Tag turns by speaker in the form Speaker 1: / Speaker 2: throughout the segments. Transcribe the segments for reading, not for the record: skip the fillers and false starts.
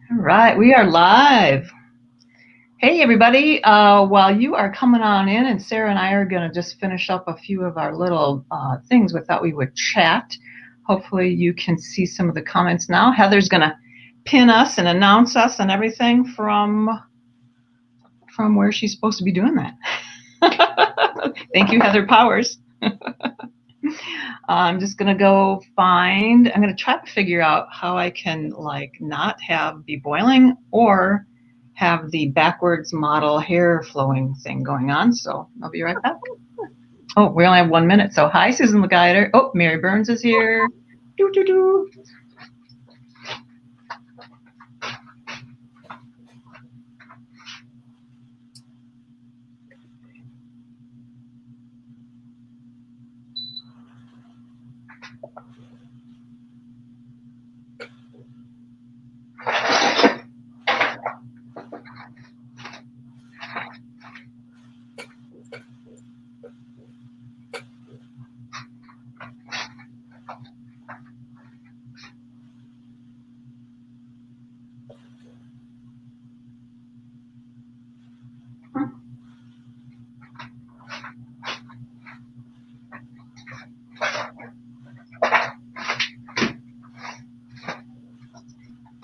Speaker 1: All right, we are live. Hey, everybody. While you are coming on in, and Sarah and I are going to just finish up a few of our little things, we thought we would chat. Hopefully you can see some of the comments now. Heather's going to pin us and announce us and everything from where she's supposed to be doing that. Thank you, Heather Powers. I'm just going to go I'm going to try to figure out how I can not have be boiling or have the backwards model hair flowing thing going on. So I'll be right back. Oh, we only have 1 minute. So hi, Susan LeGuider. Oh, Mary Burns is here. Doo, doo, doo.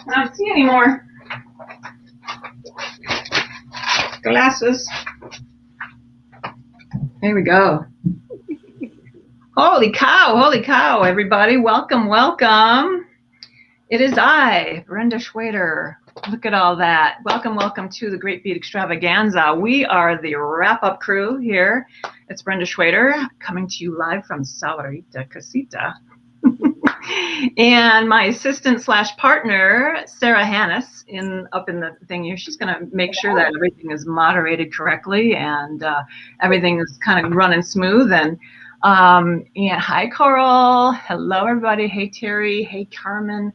Speaker 1: I don't see any more glasses. There we go. Holy cow, everybody. Welcome. It is I, Brenda Schwader. Look at all that. Welcome to the Great Beat Extravaganza. We are the wrap-up crew here. It's Brenda Schwader coming to you live from Sahuarita Casita. And my assistant / partner, Sarah Hannes, up in the thing here. She's going to make sure that everything is moderated correctly and everything is kind of running smooth. And hi, Coral. Hello, everybody. Hey, Terry. Hey, Carmen.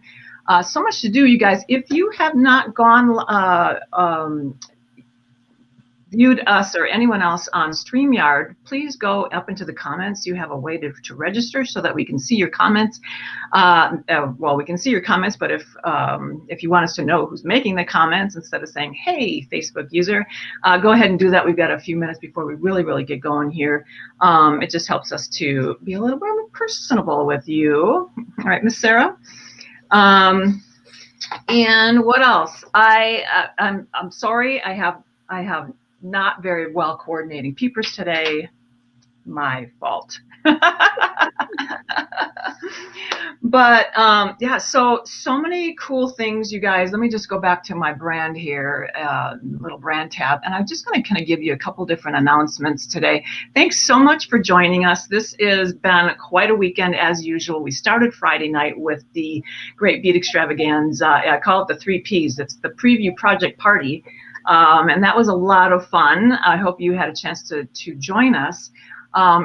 Speaker 1: So much to do, you guys. If you have not viewed us or anyone else on StreamYard, please go up into the comments. You have a way to register so that we can see your comments. Well, we can see your comments, but if you want us to know who's making the comments instead of saying, hey, Facebook user, go ahead and do that. We've got a few minutes before we really get going here. It just helps us to be a little more personable with you. All right, Miss Sarah. And what else? I'm sorry. I have not very well coordinating peepers today. My fault. But yeah, so many cool things, you guys. Let me just go back to my brand here, little brand tab, and I'm just going to kind of give you a couple different announcements today. Thanks so much for joining us. This has been quite a weekend as usual. We started Friday night with the Great Beat Extravaganza. I call it the 3 Ps. It's the preview project party, and that was a lot of fun. I hope you had a chance to join us.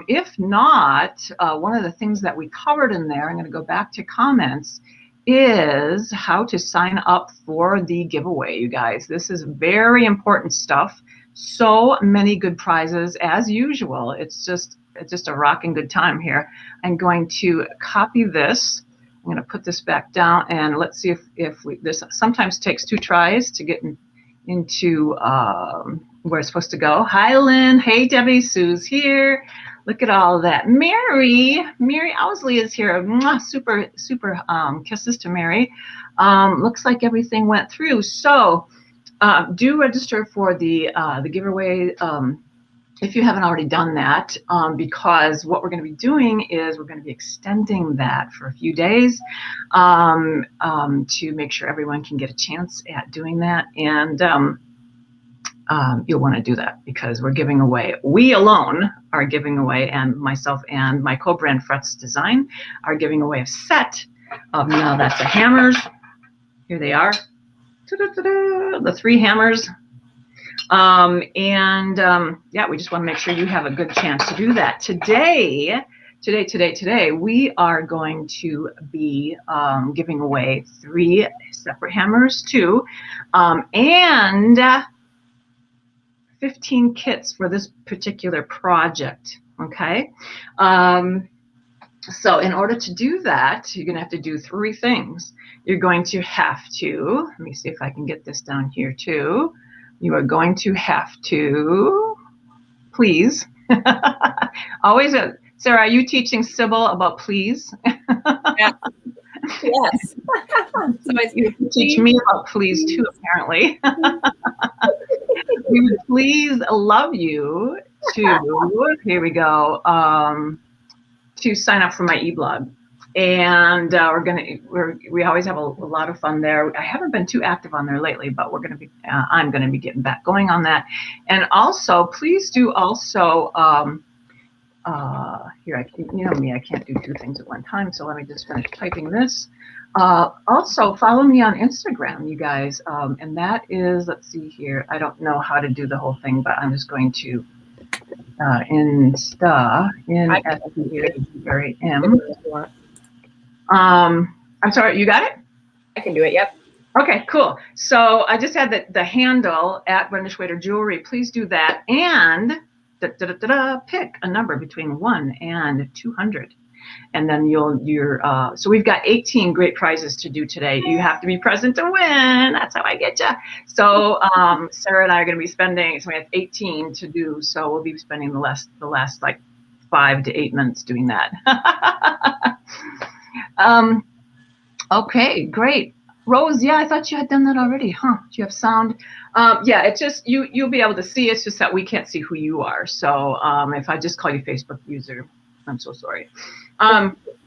Speaker 1: If not, one of the things that we covered in there, I'm going to go back to comments, is how to sign up for the giveaway, you guys. This is very important stuff. So many good prizes as usual. It's just a rocking good time here. I'm going to copy this. I'm going to put this back down, and let's see if this sometimes takes 2 tries to get into where it's supposed to go. Hi, Lynn. Hey, Debbie. Sue's here. Look at all that. Mary Owsley is here. Mwah, super kisses to Mary. Looks like everything went through. So do register for the giveaway if you haven't already done that, because what we're going to be doing is we're going to be extending that for a few days to make sure everyone can get a chance at doing that. And you'll want to do that because we're giving away, we alone are giving away, and myself and my co-brand Frets Design are giving away a set of, now that's the hammers. Here they are. The 3 hammers. Yeah, we just want to make sure you have a good chance to do that. Today, we are going to be giving away 3 separate hammers too, and 15 kits for this particular project. Okay. So in order to do that, you're going to have to do 3 things. You're going to have to, let me see if I can get this down here too. You are going to have to, please, always, Sarah, are you teaching Sybil about please?
Speaker 2: Yeah. Yes.
Speaker 1: So you teach me about please too, apparently. We would please love you to, here we go, to sign up for my e-blog. And we always have a lot of fun there. I haven't been too active on there lately, but I'm going to be getting back going on that. And also, please do also, here, you know me, I can't do 2 things at one time. So let me just finish typing this. Also, follow me on Instagram, you guys. And that is, let's see here. I don't know how to do the whole thing, but I'm just going to I'm sorry, you got it?
Speaker 2: I can do it, yep.
Speaker 1: Okay, cool. So I just had the handle at Brenda Schwader Jewelry. Please do that. And pick a number between 1 and 200. And then so we've got 18 great prizes to do today. You have to be present to win. That's how I get you. So Sarah and I are going to be spending, so we have 18 to do. So we'll be spending the last like 5 to 8 minutes doing that. Okay, great. Rose, yeah, I thought you had done that already, huh? Do you have sound? Yeah, it's just, you'll be able to see. It's just that we can't see who you are. So if I just call you Facebook user, I'm so sorry.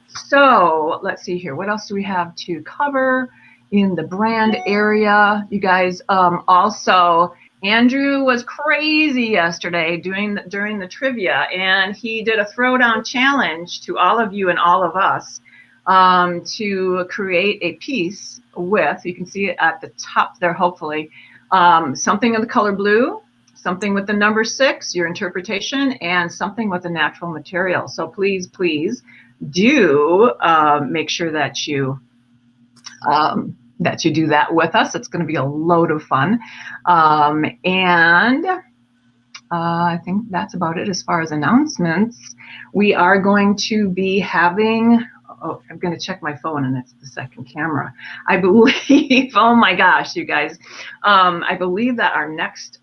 Speaker 1: So let's see here. What else do we have to cover in the brand area? You guys, also, Andrew was crazy yesterday during the trivia, and he did a throwdown challenge to all of you and all of us to create a piece with, you can see it at the top there, hopefully, something in the color blue, something with the number 6, your interpretation, and something with a natural material. So please, please do make sure that you do that with us. It's going to be a load of fun. And I think that's about it as far as announcements. We are going to be having, oh, I'm going to check my phone, and it's the second camera. I believe, oh my gosh, you guys, I believe that our next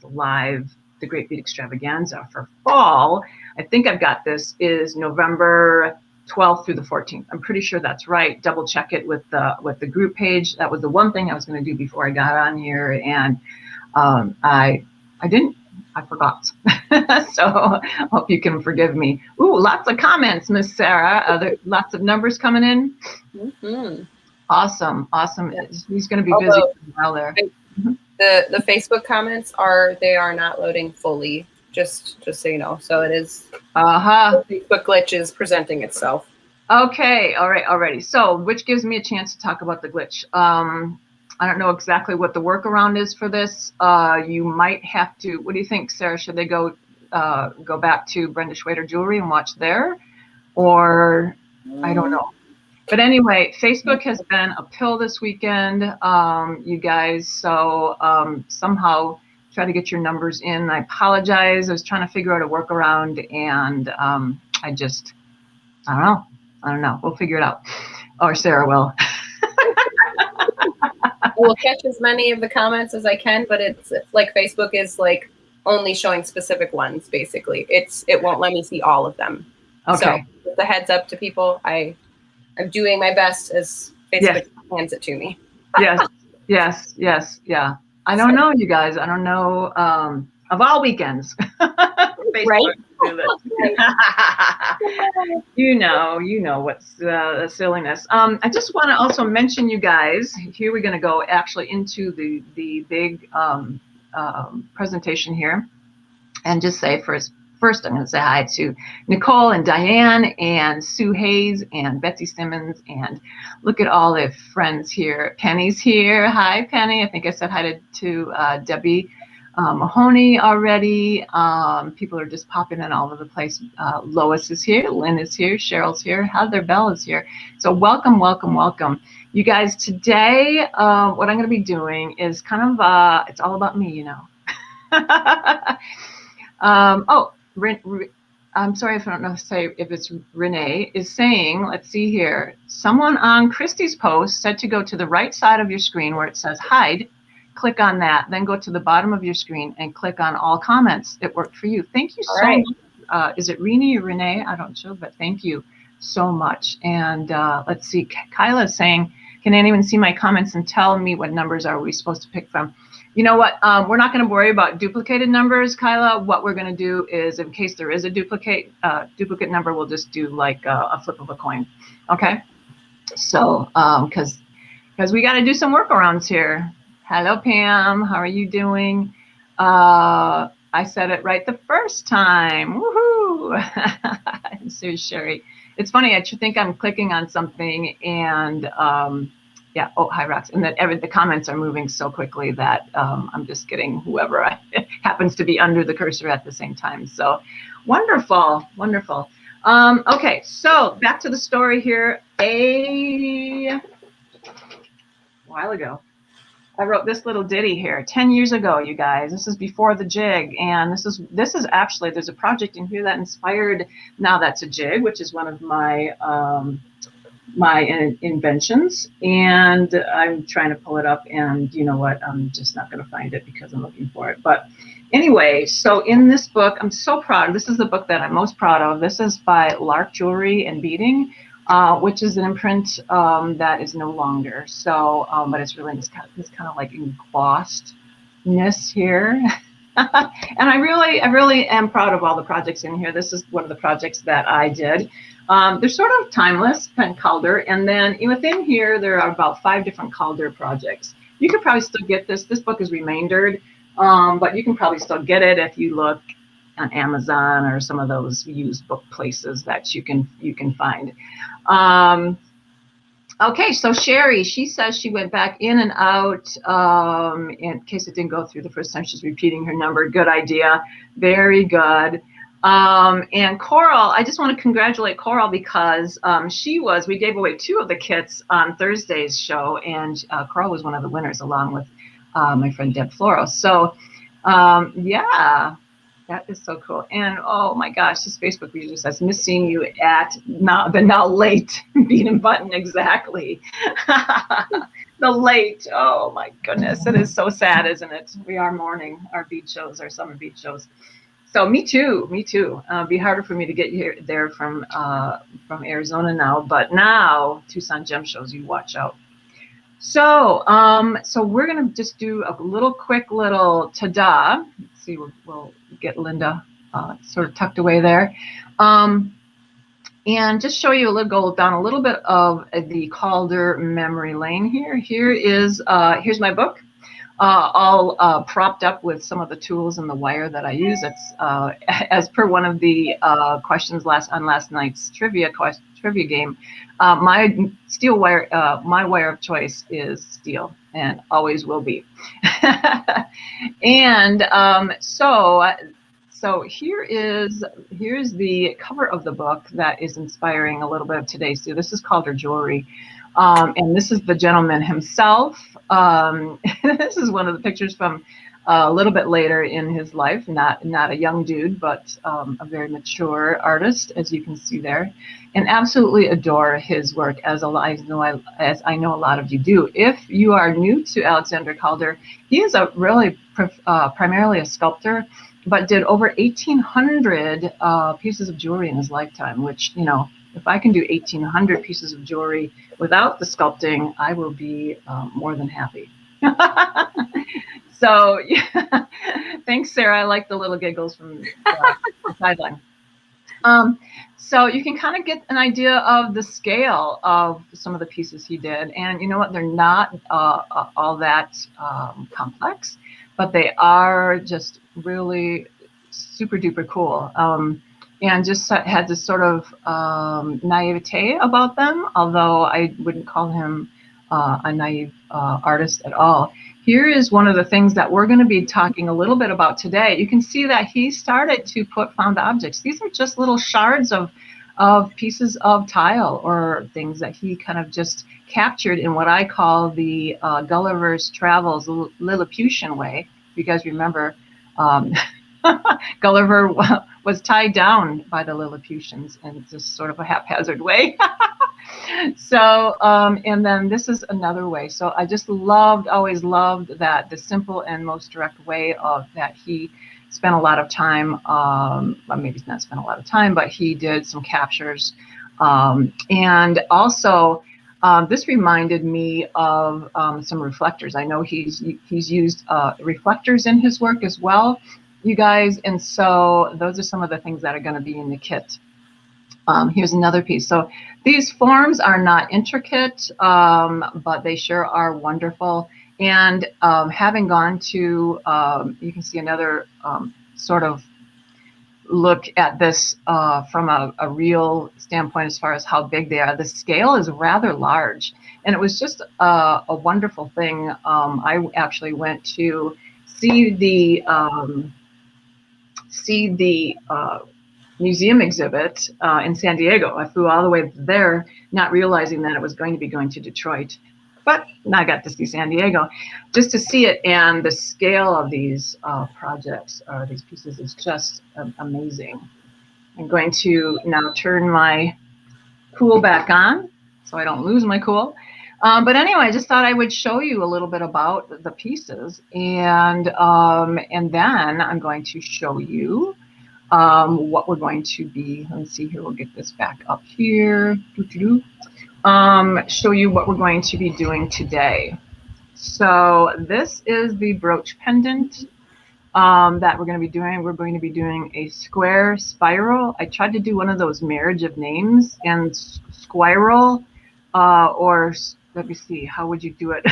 Speaker 1: live, the Great Beat Extravaganza for fall, I think I've got this, is November 12th through the 14th. I'm pretty sure that's right. Double check it with the group page. That was the one thing I was going to do before I got on here, and I forgot. So I hope you can forgive me. Ooh, lots of comments, Miss Sarah. Are there lots of numbers coming in? Mm-hmm. Awesome. He's going to be busy for a while there.
Speaker 2: The Facebook comments are not loading fully. Just so you know. So it is. The Facebook glitch is presenting itself.
Speaker 1: Okay. All right. Already. So, which gives me a chance to talk about the glitch. I don't know exactly what the workaround is for this. You might have to. What do you think, Sarah? Should they go back to Brenda Schwader Jewelry and watch there, or I don't know. But anyway, Facebook has been a pill this weekend, you guys. So somehow try to get your numbers in. I apologize. I was trying to figure out a workaround, and I don't know. We'll figure it out, or Sarah will.
Speaker 2: We'll catch as many of the comments as I can, but it's like Facebook is like only showing specific ones. Basically, it won't let me see all of them.
Speaker 1: Okay.
Speaker 2: So with the heads up to people, I'm doing my best as Facebook hands it to me.
Speaker 1: Yes. Yeah. I don't know, you guys. I don't know. Of all weekends,
Speaker 2: right?
Speaker 1: You know what's the silliness. I just want to also mention, you guys. Here we're going to go actually into the big presentation here, and just say first I'm going to say hi to Nicole and Diane and Sue Hayes and Betsy Simmons, and look at all the friends here. Penny's here. Hi, Penny. I think I said hi to Debbie Mahoney already. People are just popping in all over the place. Lois is here. Lynn is here. Cheryl's here. Heather Bell is here. So welcome. You guys, today what I'm going to be doing is kind of, it's all about me, you know. I'm sorry if I don't know say if it's Renee, is saying, let's see here. Someone on Christy's post said to go to the right side of your screen where it says hide, click on that, then go to the bottom of your screen and click on all comments. It worked for you. Thank you so much. Is it Renee or Renee? I don't know, but thank you so much. And let's see, Kyla is saying, can anyone see my comments and tell me what numbers are we supposed to pick from? You know what? We're not going to worry about duplicated numbers, Kyla. What we're going to do is, in case there is a duplicate number, we'll just do like a flip of a coin. Okay? So, because we got to do some workarounds here. Hello, Pam. How are you doing? I said it right the first time. Woohoo! So, Sherry. It's funny. I think I'm clicking on something and. Yeah. Oh, hi, Rox. And that the comments are moving so quickly that I'm just getting whoever happens to be under the cursor at the same time. So wonderful, wonderful. Okay, so back to the story here. A while ago, I wrote this little ditty here 10 years ago, you guys. This is before the jig, and this is actually, there's a project in here that inspired Now That's a Jig, which is one of my inventions, and I'm trying to pull it up, and you know what, I'm just not going to find it because I'm looking for it. But anyway, so in this book, I'm so proud. This is the book that I'm most proud of. This is by Lark Jewelry and Beading, which is an imprint that is no longer. So, but it's really this kind of like embossed-ness here. And I really am proud of all the projects in here. This is one of the projects that I did. They're sort of timeless, Calder, and then within here there are about 5 different Calder projects. You could probably still get this. This book is remaindered, but you can probably still get it if you look on Amazon or some of those used book places that you can find. Okay, so Sherry, she says she went back in and out in case it didn't go through the first time. She's repeating her number. Good idea. Very good. And Coral, I just want to congratulate Coral because we gave away 2 of the kits on Thursday's show, and Coral was one of the winners along with my friend Deb Floro. So, yeah. That is so cool. And oh my gosh, this Facebook user says, missing you at the now late beaten button. Exactly. The late. Oh my goodness. It is so sad, isn't it? We are mourning our beach shows, our summer beach shows. So me too. Be harder for me to get there from Arizona now, but now Tucson Gem Shows, you watch out. So, so we're going to just do a quick little ta-da. Let's see, we'll get Linda sort of tucked away there. And just show you go down a little bit of the Calder memory lane here. Here's my book, all propped up with some of the tools and the wire that I use. It's as per one of the questions on last night's trivia game. My steel wire, my wire of choice is steel, and always will be. And so here's the cover of the book that is inspiring a little bit of today's. So this is Calder Jewelry, and this is the gentleman himself. This is one of the pictures from a little bit later in his life, not a young dude, but a very mature artist, as you can see there, and absolutely adore his work, as I know a lot of you do. If you are new to Alexander Calder, he is primarily a sculptor, but did over 1,800 pieces of jewelry in his lifetime, which, you know, if I can do 1,800 pieces of jewelry without the sculpting, I will be more than happy. So, yeah. Thanks, Sarah. I like the little giggles from the sideline. So you can kind of get an idea of the scale of some of the pieces he did. And you know what? They're not all that complex, but they are just really super duper cool. And just had this sort of naivete about them, although I wouldn't call him a naive artist at all. Here is one of the things that we're going to be talking a little bit about today. You can see that he started to put found objects. These are just little shards of pieces of tile or things that he kind of just captured in what I call the Gulliver's Travels Lilliputian way. If you guys remember, Gulliver was tied down by the Lilliputians in just sort of a haphazard way. So, and then this is another way. So I just always loved that the simple and most direct way of that he spent a lot of time, well, maybe not spent a lot of time, but he did some captures. And also, this reminded me of some reflectors. I know he's used reflectors in his work as well, you guys. And so those are some of the things that are going to be in the kit. Here's another piece. So these forms are not intricate, but they sure are wonderful. And having gone to, you can see another sort of look at this from a real standpoint as far as how big they are. The scale is rather large, and it was just a wonderful thing. I actually went to see the museum exhibit in San Diego. I flew all the way there, not realizing that it was going to be going to Detroit. But I got to see San Diego just to see it, and the scale of these projects or these pieces is just amazing. I'm going to now turn my cool back on so I don't lose my cool. But anyway, I just thought I would show you a little bit about the pieces, and then I'm going to show you what we're going to be. Let me see here. We'll get this back up here. Show you what we're going to be doing today. So this is the brooch pendant that we're going to be doing. We're going to be doing a square spiral. I tried to do one of those marriage of names, and squirrel, or let me see, how would you do it?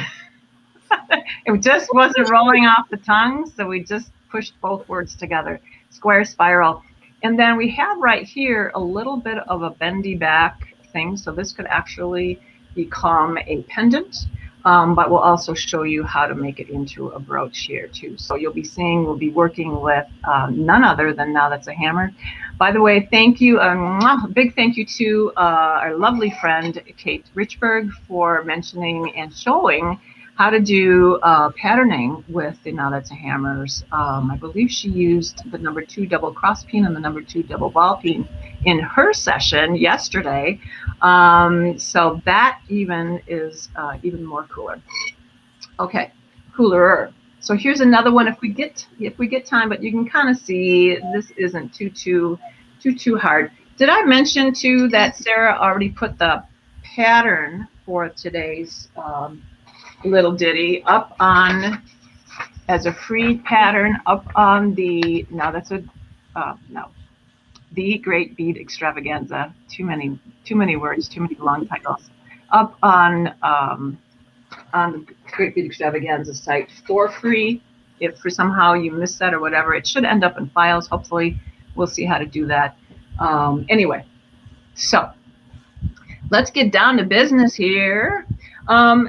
Speaker 1: It just wasn't rolling off the tongue, so we just pushed both words together, square spiral. And then we have right here a little bit of a bendy back thing, so this could actually become a pendant, but we'll also show you how to make it into a brooch here too. So you'll be seeing, we'll be working with none other than Now That's a Hammer. By the way, thank you, big thank you to our lovely friend Kate Richberg for mentioning and showing how to do patterning with the Now That's a Hammers. I believe she used the #2 double cross peen and the #2 double ball peen in her session yesterday. So that even is even more cooler. Okay, cooler. So here's another one if we get time, but you can kind of see this isn't too hard. Did I mention too that Sarah already put the pattern for today's little ditty up on as a free pattern up on the the Great Bead Extravaganza. Too many words, too many long titles. Up on the Great Bead Extravaganza site for free. If for somehow you missed that or whatever, it should end up in files. Hopefully, we'll see how to do that. Anyway, so let's get down to business here.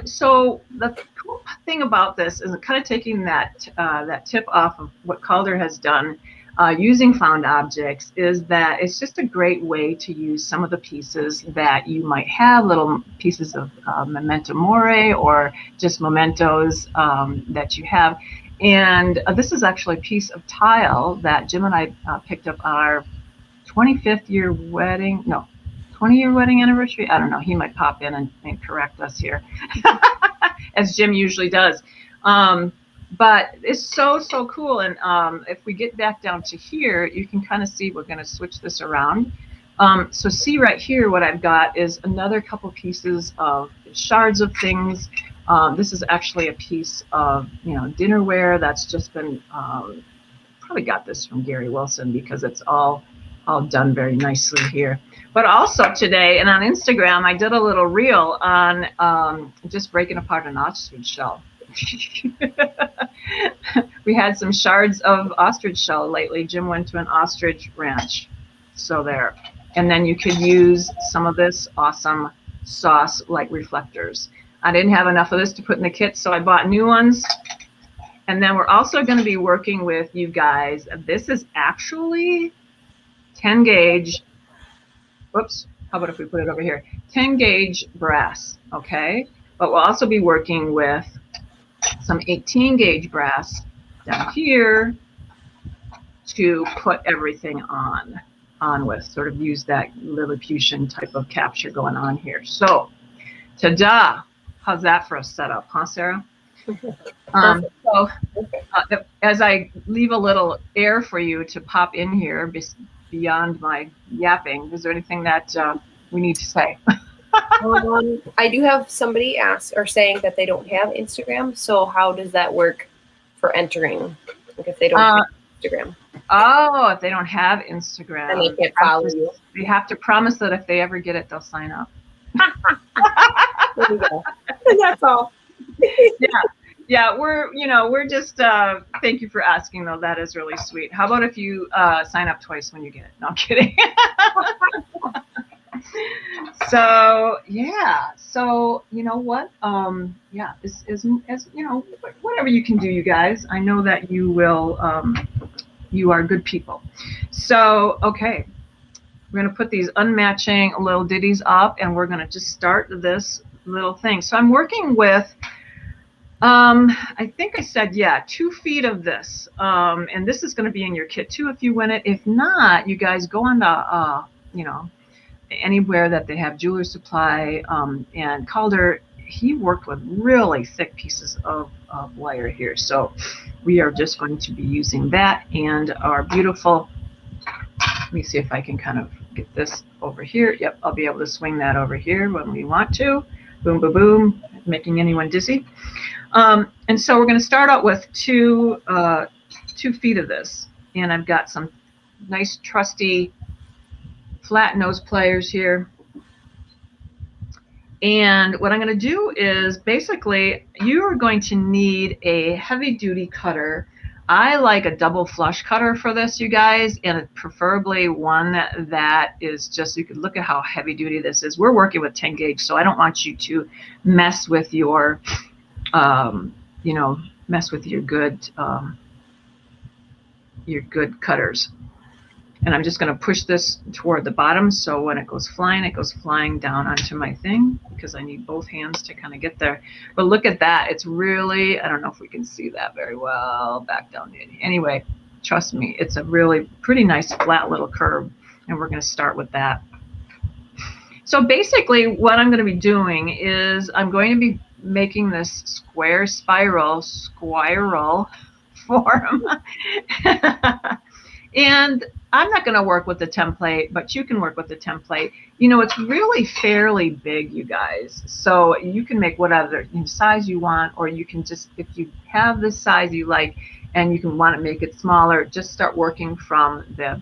Speaker 1: So the cool thing about this is kind of taking that tip off of what Calder has done using found objects, is that it's just a great way to use some of the pieces that you might have, little pieces of memento mori or just mementos that you have. And this is actually a piece of tile that Jim and I picked up on our 20-year wedding anniversary. I don't know. He might pop in and correct us here, as Jim usually does. But it's so cool. And if we get back down to here, you can kind of see we're going to switch this around. So see right here, what I've got is another couple pieces of shards of things. This is actually a piece of dinnerware that's just been probably got this from Gary Wilson because it's all done very nicely here. But also today, and on Instagram, I did a little reel on just breaking apart an ostrich shell. We had some shards of ostrich shell lately. Jim went to an ostrich ranch. So there. And then you could use some of this awesome sauce like reflectors. I didn't have enough of this to put in the kit, so I bought new ones. And then we're also going to be working with you guys. This is actually 10 gauge. Whoops. How about if we put it over here? 10 gauge brass. Okay. But we'll also be working with some 18 gauge brass down here to put everything on with, sort of use that Lilliputian type of capture going on here. So, ta-da! How's that for a setup, huh, Sarah? As I leave a little air for you to pop in here beyond my yapping, is there anything that we need to say?
Speaker 2: I do have somebody ask or saying that they don't have Instagram. So how does that work for entering? Like if they don't have Instagram.
Speaker 1: Oh, if they don't have Instagram,
Speaker 2: then they can't follow you.
Speaker 1: They have to promise that if they ever get it, they'll sign up.
Speaker 2: There you go. And that's all.
Speaker 1: Yeah, we're just thank you for asking though. That is really sweet. How about if you sign up twice when you get it? No, I'm kidding. So yeah, so you know what? Yeah, as you know, whatever you can do, you guys. I know that you will. You are good people. So okay, we're gonna put these unmatching little ditties up, and we're gonna just start this little thing. So I'm working with. I think I said, 2 feet of this. And this is going to be in your kit too if you win it. If not, you guys go on to, anywhere that they have Jeweler Supply. And Calder, he worked with really thick pieces of wire here. So we are just going to be using that and our beautiful, let me see if I can kind of get this over here. Yep, I'll be able to swing that over here when we want to. Boom, boom, boom, making anyone dizzy. And so we're going to start out with 2 feet of this. And I've got some nice trusty flat nose pliers here. And what I'm going to do is basically you are going to need a heavy duty cutter. I like a double flush cutter for this, you guys, and preferably one that is just, you can look at how heavy duty this is. We're working with 10 gauge, so I don't want you to mess with your mess with your good cutters. And I'm just going to push this toward the bottom, so when it goes flying down onto my thing, because I need both hands to kind of get there. But look at that. It's really, I don't know if we can see that very well back down there. Anyway, trust me, it's a really pretty nice flat little curve, and we're going to start with that. So basically what I'm going to be doing is I'm going to be making this square spiral form. And I'm not going to work with the template, but you can work with the template. You know, it's really fairly big, you guys. So you can make whatever size you want, or you can just, if you have the size you like and you can want to make it smaller, just start working from the,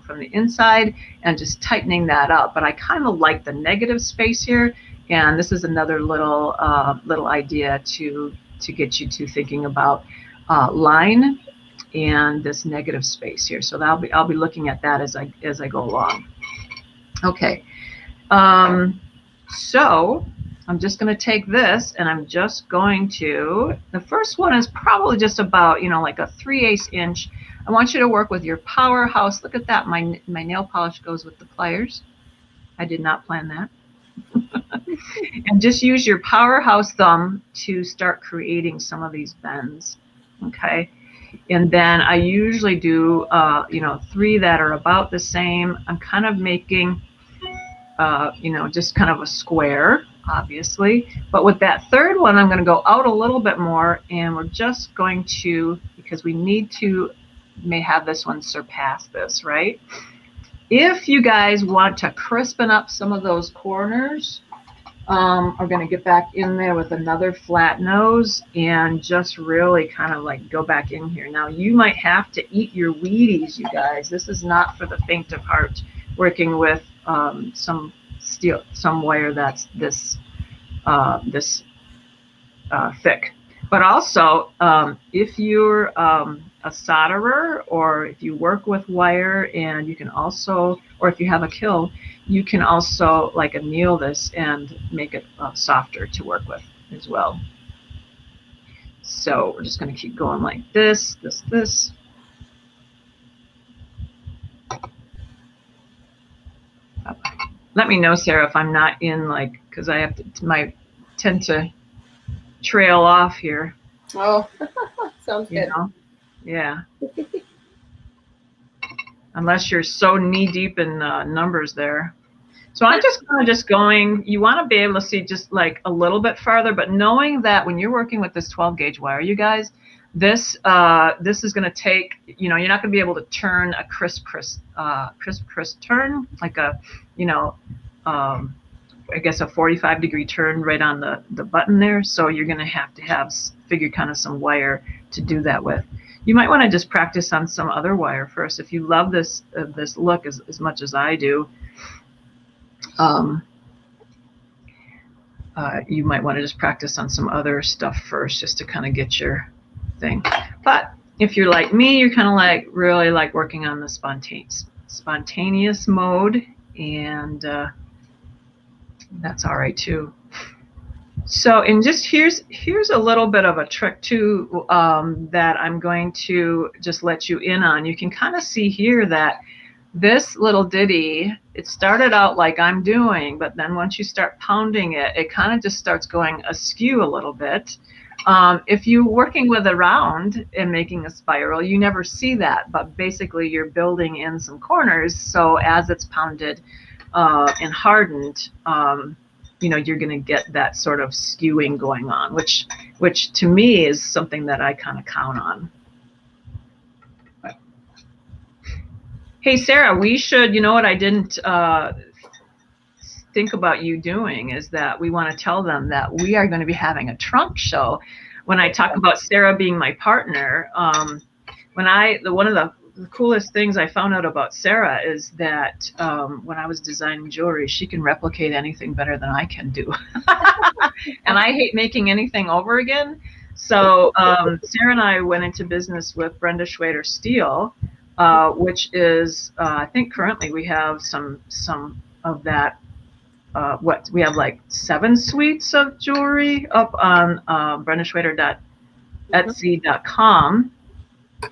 Speaker 1: from the inside and just tightening that up. But I kind of like the negative space here. And this is another little idea to get you to thinking about line and this negative space here. So I'll be looking at that as I go along. Okay, so I'm just going to take this and I'm just going to, the first one is probably just about, like a 3/8 inch. I want you to work with your powerhouse. Look at that. My nail polish goes with the pliers. I did not plan that. And just use your powerhouse thumb to start creating some of these bends. Okay. And then I usually do, 3 that are about the same. I'm kind of making, just kind of a square, obviously. But with that third one, I'm going to go out a little bit more, and we're just going to, because we need to may have this one surpass this, right? If you guys want to crispen up some of those corners, are going to get back in there with another flat nose and just really kind of like go back in here. Now you might have to eat your Wheaties, you guys. This is not for the faint of heart, working with some wire that's this thick. But also, if you're a solderer, or if you work with wire, and you can also, or if you have a kiln, you can also like anneal this and make it softer to work with as well. So we're just going to keep going like this. Let me know, Sarah, if I'm not in, like, because I have to, tend to trail off here.
Speaker 2: Oh, sounds good.
Speaker 1: Yeah. unless you're so knee deep in numbers there. So I'm just kind of just going, you want to be able to see just like a little bit farther, but knowing that when you're working with this 12 gauge wire, you guys, this is going to take, you're not going to be able to turn a crisp turn, like a, I guess a 45-degree turn right on the button there. So you're going to have figure kind of some wire to do that with. You might want to just practice on some other wire first. If you love this look as much as I do, you might want to just practice on some other stuff first just to kind of get your thing. But if you're like me, you're kind of like really like working on the spontaneous mode, and that's all right too. So, and just here's a little bit of a trick too that I'm going to just let you in on. You can kind of see here that this little ditty, it started out like I'm doing, but then once you start pounding it, it kind of just starts going askew a little bit. If you're working with a round and making a spiral, you never see that, but basically you're building in some corners. So as it's pounded and hardened, you're going to get that sort of skewing going on, which to me is something that I kind of count on. Hey, Sarah, we should, what I didn't think about you doing is that we want to tell them that we are going to be having a trunk show. When I talk about Sarah being my partner, one of the coolest things I found out about Sarah is that when I was designing jewelry, she can replicate anything better than I can do. And I hate making anything over again. So Sarah and I went into business with Brenda Schwader Steel, which is, I think currently we have some of that. We have like 7 suites of jewelry up on brendaschwader.etsy.com.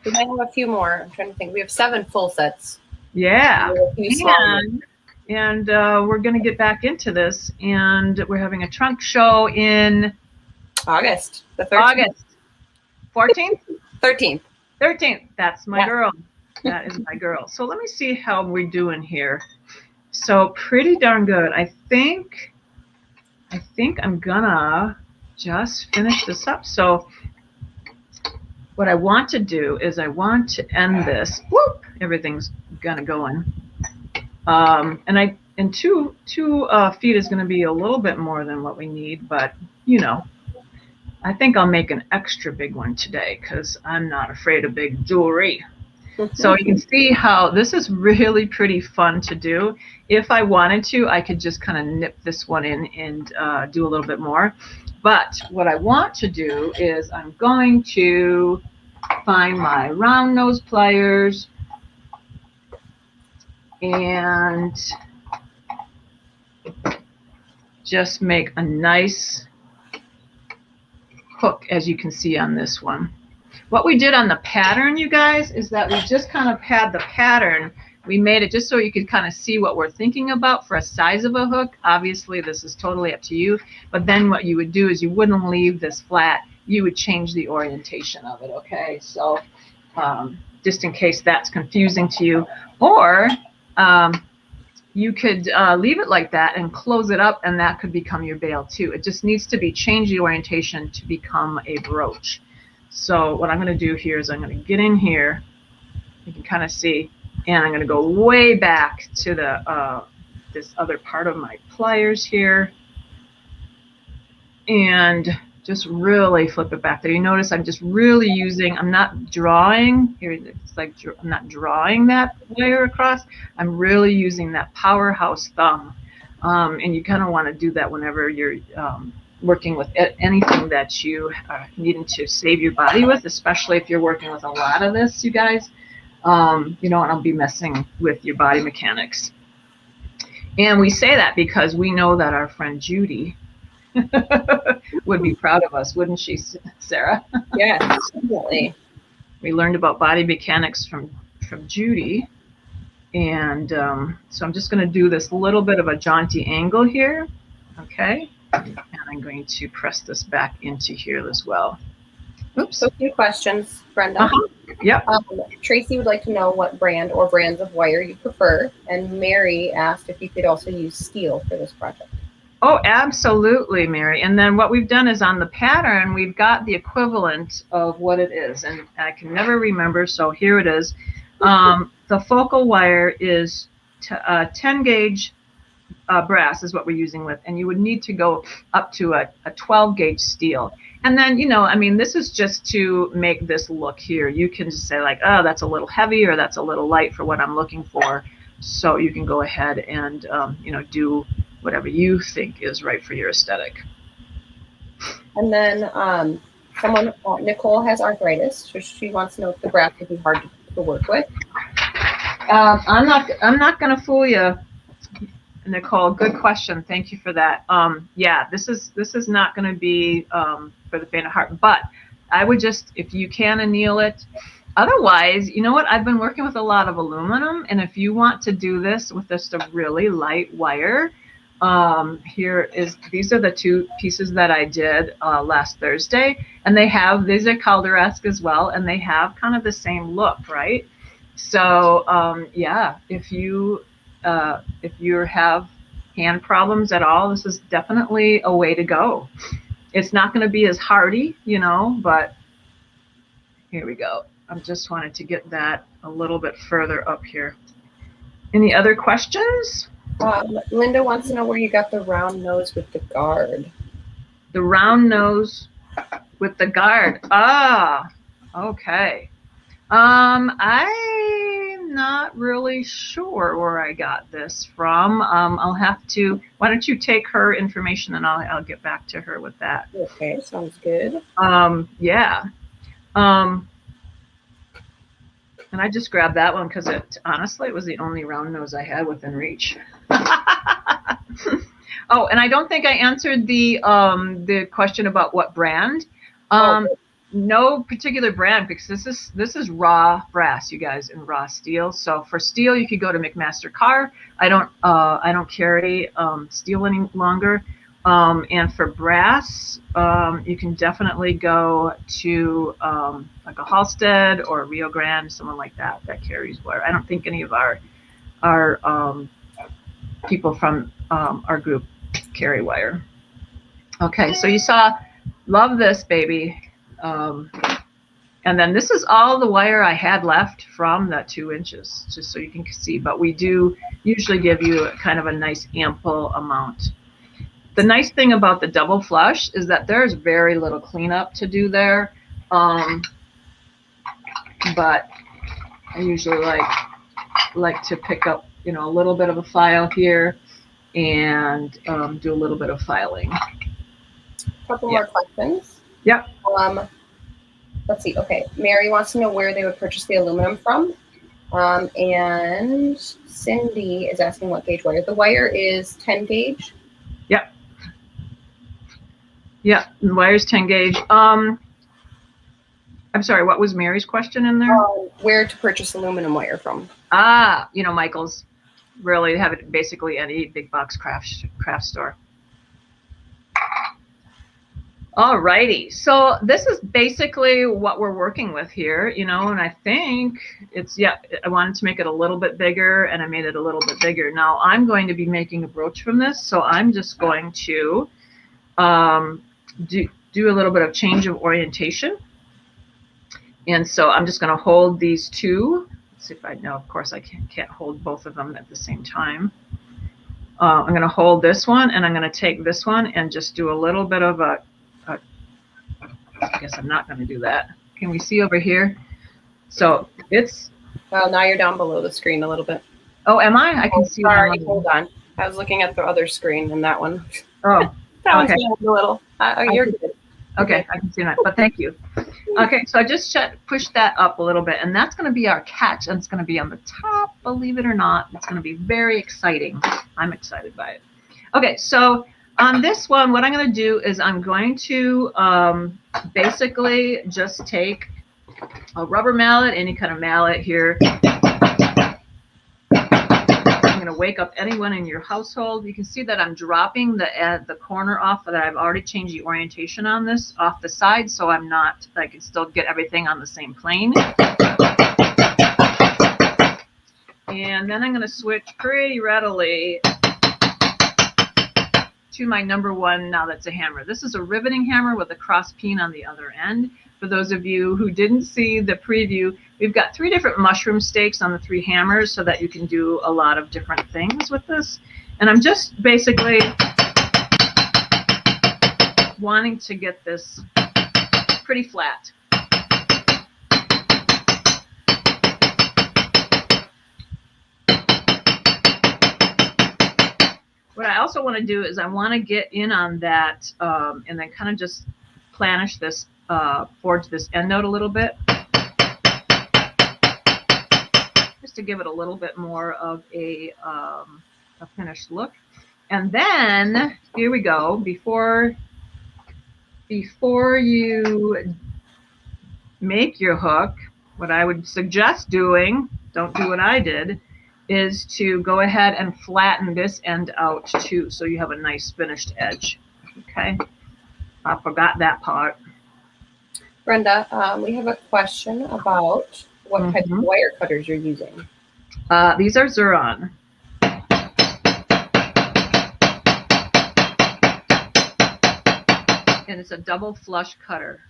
Speaker 2: We might have a few more. I'm trying to think. We have 7 full sets.
Speaker 1: Yeah. And we're going to get back into this, and we're having a trunk show in
Speaker 2: August. The 13th.
Speaker 1: August 14th?
Speaker 2: 13th.
Speaker 1: 13th. That's my girl. That is my girl. So let me see how we're doing here. So pretty darn good. I think I'm gonna just finish this up. So what I want to do is I want to end this. Whoop! Everything's gonna go in. And 2 feet is gonna be a little bit more than what we need, but I think I'll make an extra big one today because I'm not afraid of big jewelry. So you can see how this is really pretty fun to do. If I wanted to, I could just kind of nip this one in and do a little bit more. But what I want to do is I'm going to find my round nose pliers and just make a nice hook, as you can see on this one. What we did on the pattern, you guys, is that we just kind of had the pattern. We made it just so you could kind of see what we're thinking about for a size of a hook. Obviously, this is totally up to you. But then what you would do is you wouldn't leave this flat. You would change the orientation of it, okay? So just in case that's confusing to you. Or you could leave it like that and close it up, and that could become your bail too. It just needs to be changed the orientation to become a brooch. So what I'm going to do here is I'm going to get in here. You can kind of see, and I'm going to go way back to the this other part of my pliers here, and just really flip it back there. You notice I'm just really using. I'm not drawing here. It's like I'm not drawing that wire across. I'm really using that powerhouse thumb, and you kind of want to do that whenever you're working with anything that you are needing to save your body with, especially if you're working with a lot of this, you guys. You don't want to be messing with your body mechanics. And we say that because we know that our friend Judy would be proud of us, wouldn't she, Sarah?
Speaker 2: Yeah, definitely.
Speaker 1: We learned about body mechanics from Judy. And so I'm just going to do this little bit of a jaunty angle here. Okay. And I'm going to press this back into here as well.
Speaker 2: Oops. So a few questions, Brenda.
Speaker 1: Yep.
Speaker 2: Tracy would like to know what brand or brands of wire you prefer. And Mary asked if you could also use steel for this project.
Speaker 1: Oh, absolutely, Mary. And then what we've done is on the pattern, we've got the equivalent of what it is. And I can never remember, so here it is. The focal wire is 10 gauge brass is what we're using with, and you would need to go up to a 12 gauge steel. And then, you know, I mean, this is just to make this look here. You can just say like, oh, that's a little heavy or that's a little light for what I'm looking for. So you can go ahead and, you know, do whatever you think is right for your aesthetic.
Speaker 2: And then someone, Nicole has arthritis, so she wants to know if the brass would be hard to work with.
Speaker 1: I'm not going to fool you, Nicole. Good question. Thank you for that. Yeah, this is not going to be for the faint of heart, but I would just, if you can, anneal it. Otherwise, you know what? I've been working with a lot of aluminum, and if you want to do this with just a really light wire, these are the two pieces that I did last Thursday, and these are Calderesque as well, and they have kind of the same look, right? So yeah, if you have hand problems at all, this is definitely a way to go. It's not going to be as hardy, you know, but here we go. I just wanted to get that a little bit further up here. Any other questions?
Speaker 2: Linda wants to know where you got the round nose with the guard.
Speaker 1: The round nose with the guard. Ah, okay. I'm not really sure where I got this from. I'll have to, why don't you take her information and I'll get back to her with that.
Speaker 2: Okay, sounds good.
Speaker 1: Yeah. And I just grabbed that one because honestly, it was the only round nose I had within reach. Oh, and I don't think I answered the question about what brand. No particular brand, because this is raw brass, you guys, in raw steel. So for steel, you could go to McMaster Carr. I don't carry steel any longer. And for brass, you can definitely go to like a Halstead or a Rio Grande, someone like that carries wire. I don't think any of our people from our group carry wire. Okay, so you saw, love this baby. And then this is all the wire I had left from that 2 inches, just so you can see. But we do usually give you kind of a nice ample amount. The nice thing about the double flush is that there's very little cleanup to do there. But I usually like to pick up, you know, a little bit of a file here and do a little bit of filing.
Speaker 2: A couple more questions.
Speaker 1: Yep.
Speaker 2: Let's see. Okay, Mary wants to know where they would purchase the aluminum from. And Cindy is asking what gauge wire. The wire is 10 gauge.
Speaker 1: Yep. Yeah, the wire's 10 gauge. I'm sorry, what was Mary's question in there?
Speaker 2: Where to purchase aluminum wire from?
Speaker 1: You know, Michael's. Really have it basically any big box craft store. All righty, so this is basically what we're working with here, you know, and I think it's, yeah, I wanted to make it a little bit bigger and I made it a little bit bigger. Now I'm going to be making a brooch from this, so I'm just going to do a little bit of change of orientation. And so I'm just going to hold these two. Let's see if I know, of course I can't hold both of them at the same time. I'm going to hold this one and I'm going to take this one and just do a little bit of a I guess I'm not going to do that. Can we see over here? So it's...
Speaker 2: Well, now you're down below the screen a little bit.
Speaker 1: Oh, am I? I can see.
Speaker 2: Sorry, hold on. I was looking at the other screen and that one.
Speaker 1: Oh,
Speaker 2: that
Speaker 1: okay.
Speaker 2: one's a little. You're good.
Speaker 1: Okay, I can see that, but thank you. Okay, so I just pushed that up a little bit, and that's going to be our catch, and it's going to be on the top, believe it or not. It's going to be very exciting. I'm excited by it. Okay, so on this one, what I'm going to do is I'm going to basically just take a rubber mallet, any kind of mallet here. I'm going going to wake up anyone in your household. You can see that I'm dropping the corner off, that I've already changed the orientation on this off the side, so I'm not, I can still get everything on the same plane. And then I'm going to switch pretty readily to my number one. Now that's a hammer. This is a riveting hammer with a cross peen on the other end. For those of you who didn't see the preview, we've got 3 different mushroom stakes on the 3 hammers so that you can do a lot of different things with this. And I'm just basically wanting to get this pretty flat. What I also want to do is I want to get in on that and then kind of just planish this, forge this end note a little bit, just to give it a little bit more of a finished look. And then here we go. Before you make your hook, what I would suggest doing, don't do what I did, is to go ahead and flatten this end out too, so you have a nice finished edge. Okay, I forgot that part.
Speaker 2: Brenda, we have a question about what type of wire cutters you're using.
Speaker 1: These are Xuron. And it's a double flush cutter.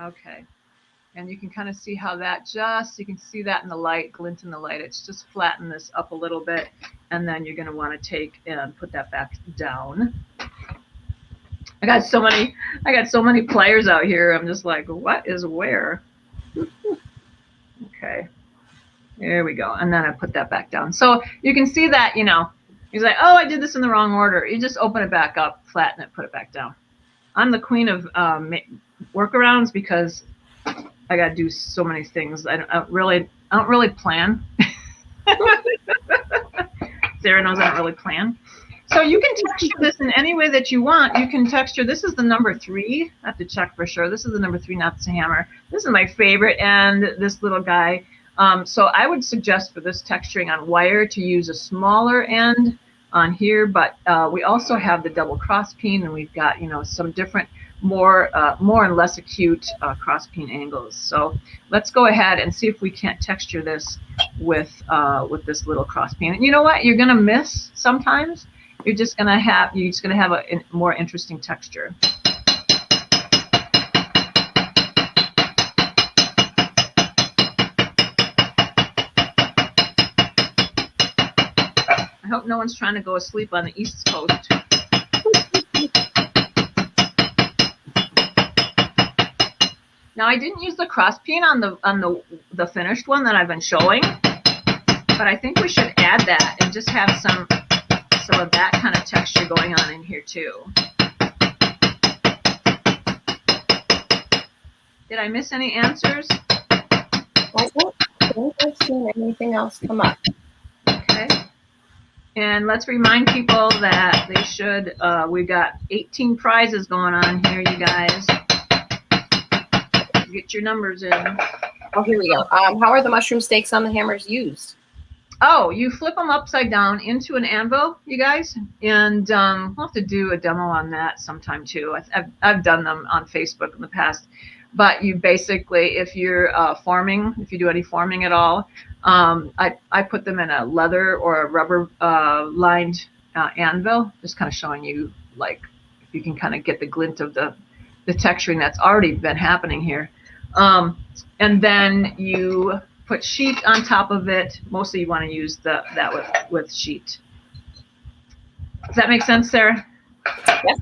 Speaker 1: Okay. And you can kind of see how that you can see that in the light, glint in the light. It's just flatten this up a little bit, and then you're going to want to take and put that back down. I got so many players out here. I'm just like, what is where? Okay. There we go. And then I put that back down. So you can see that, you know, he's like, oh, I did this in the wrong order. You just open it back up, flatten it, put it back down. I'm the queen of workarounds because I got to do so many things. I don't really plan. Sarah knows I don't really plan. So you can texture this in any way that you want. You can texture. This is the number 3. I have to check for sure. This is the number 3, not the hammer. This is my favorite end, this little guy. So I would suggest for this texturing on wire to use a smaller end on here, but we also have the double cross peen, and we've got, you know, some different more and less acute cross peen angles. So let's go ahead and see if we can't texture this with this little cross peen. And you know what? You're gonna miss sometimes. You're just gonna have a more interesting texture. I hope no one's trying to go asleep on the East Coast. Now I didn't use the cross peen on the finished one that I've been showing, but I think we should add that and just have some of that kind of texture going on in here too. Did I miss any answers?
Speaker 2: I don't think I've seen anything else come up.
Speaker 1: Okay. And let's remind people that they should, we've got 18 prizes going on here, you guys. Get your numbers in.
Speaker 2: Oh, here we go. How are the mushroom stakes on the hammers used?
Speaker 1: Oh, you flip them upside down into an anvil, you guys, and we'll have to do a demo on that sometime too. I've done them on Facebook in the past, but you basically, if you're forming, if you do any forming at all, I put them in a leather or a rubber lined anvil, just kind of showing you like if you can kind of get the glint of the texturing that's already been happening here. And then you put sheet on top of it. Mostly you want to use that with sheet. Does that make sense, Sarah?
Speaker 2: Yes.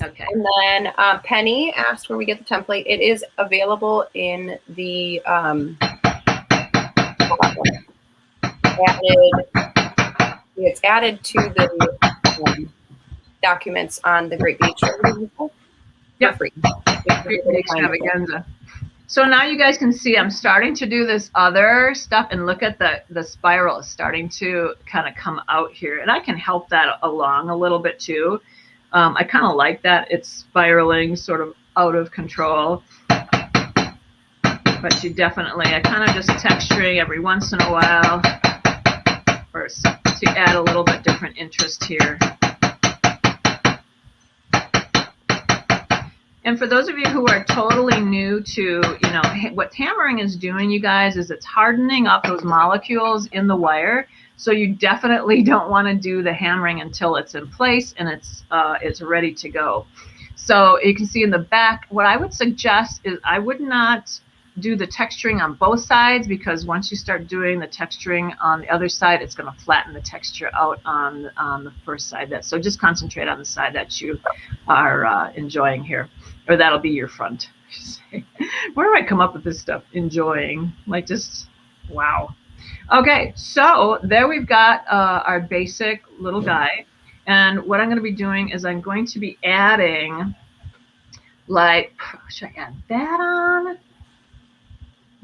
Speaker 1: Okay.
Speaker 2: And then Penny asked where we get the template. It is available in the it's added to the documents on the Great Beach.
Speaker 1: Yeah.
Speaker 2: Free.
Speaker 1: Extravaganza. So now you guys can see I'm starting to do this other stuff, and look at the spiral is starting to kind of come out here, and I can help that along a little bit too. I kind of like that it's spiraling sort of out of control. But you definitely, I kind of just texturing every once in a while to add a little bit different interest here. And for those of you who are totally new to, what hammering is doing, you guys, is it's hardening up those molecules in the wire. So you definitely don't want to do the hammering until it's in place and it's ready to go. So you can see in the back, what I would suggest is I would not do the texturing on both sides, because once you start doing the texturing on the other side, it's going to flatten the texture out on the first side. So just concentrate on the side that you are enjoying here, or that'll be your front. Where do I come up with this stuff? Enjoying, like, just wow. Okay, so there we've got our basic little guy, and what I'm going to be doing is I'm going to be adding, like, should I add that on?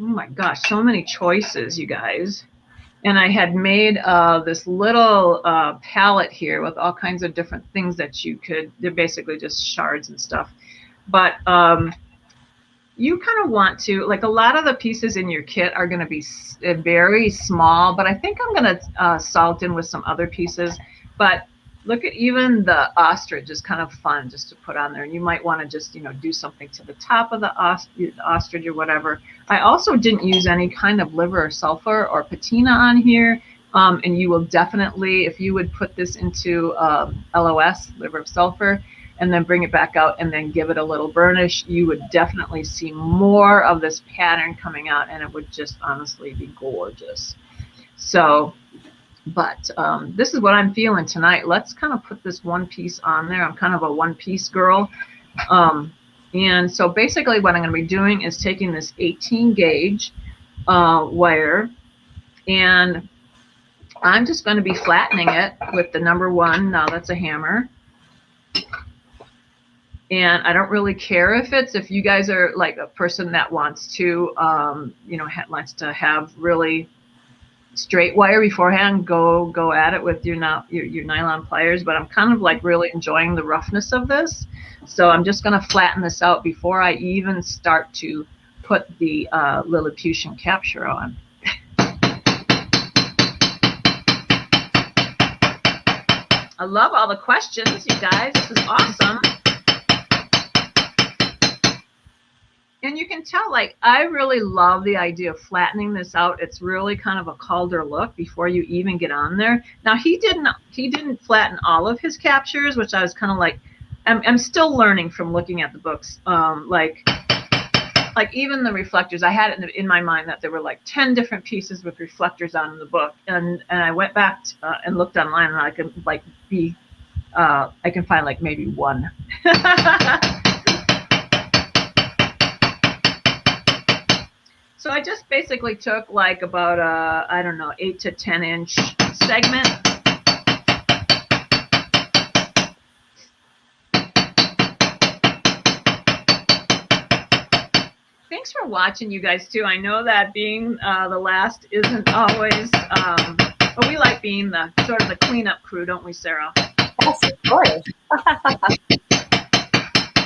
Speaker 1: Oh my gosh, so many choices, you guys. And I had made this little palette here with all kinds of different things that you could, they're basically just shards and stuff. But you kind of want to, like, a lot of the pieces in your kit are going to be very small, but I think I'm going to salt in with some other pieces. But look at even the ostrich is kind of fun just to put on there. And you might want to just, do something to the top of the ostrich or whatever. I also didn't use any kind of liver or sulfur or patina on here. And you will definitely, if you would put this into LOS, liver of sulfur, and then bring it back out and then give it a little burnish, you would definitely see more of this pattern coming out, and it would just honestly be gorgeous. So, but this is what I'm feeling tonight. Let's kind of put this one piece on there. I'm kind of a one piece girl. And so basically what I'm going to be doing is taking this 18 gauge wire, and I'm just going to be flattening it with the number 1. Now that's a hammer. And I don't really care if you guys are like a person that wants to, wants to have really straight wire beforehand, go at it with your nylon pliers. But I'm kind of like really enjoying the roughness of this. So I'm just going to flatten this out before I even start to put the Lilliputian capture on. I love all the questions, you guys. This is awesome. And you can tell, like, I really love the idea of flattening this out. It's really kind of a Calder look before you even get on there. Now, he didn't flatten all of his captures, which I was kind of like, I'm still learning from looking at the books. Like even the reflectors, I had it in my mind that there were like 10 different pieces with reflectors on in the book, and I went back and looked online, and I can I can find like maybe one. So I just basically took like about I don't know, 8 to 10 inch segment. Thanks for watching, you guys, too. I know that being the last isn't always, but we like being the sort of the cleanup crew, don't we, Sarah?
Speaker 2: Yes, of course.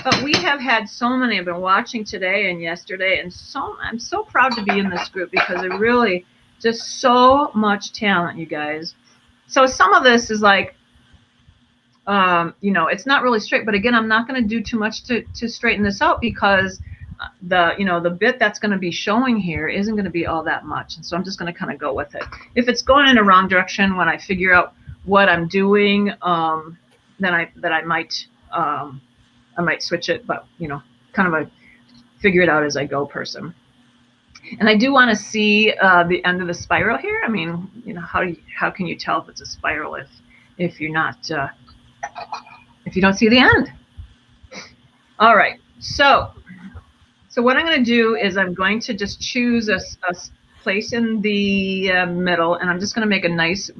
Speaker 1: But we have had so many. I've been watching today and yesterday, and I'm so proud to be in this group because it really just so much talent, you guys. So some of this is like, it's not really straight. But again, I'm not going to do too much to straighten this out because the bit that's going to be showing here isn't going to be all that much. And so I'm just going to kind of go with it. If it's going in the wrong direction when I figure out what I'm doing, then I might switch it, but kind of a figure it out as I go person. And I do want to see the end of the spiral here. I mean, how can you tell if it's a spiral if you're not if you don't see the end? All right, so what I'm going to do is I'm going to just choose a place in the middle, and I'm just going to make a nice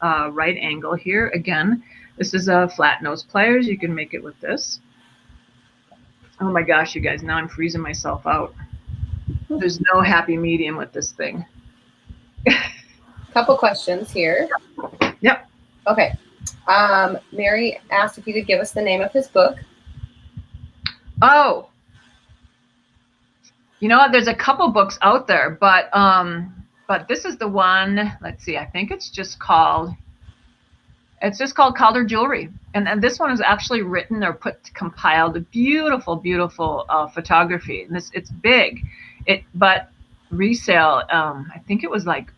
Speaker 1: right angle here. Again, this is a flat nose pliers. You can make it with this. Oh my gosh, you guys, now I'm freezing myself out. There's no happy medium with this thing.
Speaker 2: Couple questions here.
Speaker 1: Yep.
Speaker 2: Okay. Mary asked if you could give us the name of his book.
Speaker 1: Oh. You know what? There's a couple books out there, but this is the one. Let's see. I think it's just called Calder Jewelry, and this one is actually written or compiled a beautiful, beautiful photography. And it's big, but resale. I think it was like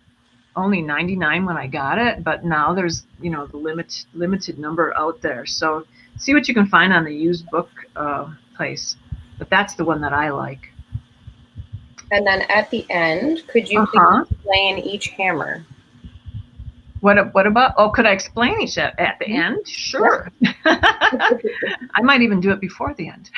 Speaker 1: only 99 when I got it, but now there's the limited number out there. So see what you can find on the used book place. But that's the one that I like.
Speaker 2: And then at the end, could you please explain each hammer?
Speaker 1: What about? Oh, could I explain each at the end? Sure. I might even do it before the end.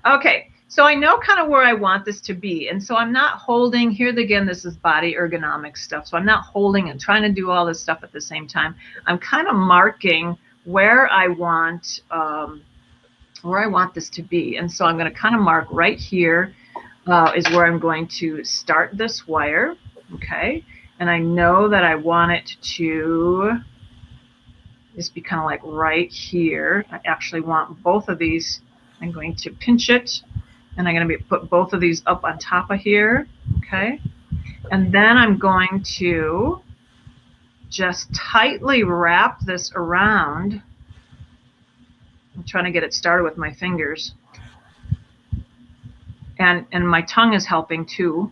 Speaker 1: Okay. So I know kind of where I want this to be. And so I'm not holding, here again, this is body ergonomics stuff. So I'm not holding and trying to do all this stuff at the same time. I'm kind of marking where I want this to be. And so I'm going to kind of mark right here is where I'm going to start this wire. Okay. And I know that I want it to just be kind of like right here. I actually want both of these. I'm going to pinch it. And I'm going to put both of these up on top of here, okay? And then I'm going to just tightly wrap this around. I'm trying to get it started with my fingers. And my tongue is helping too.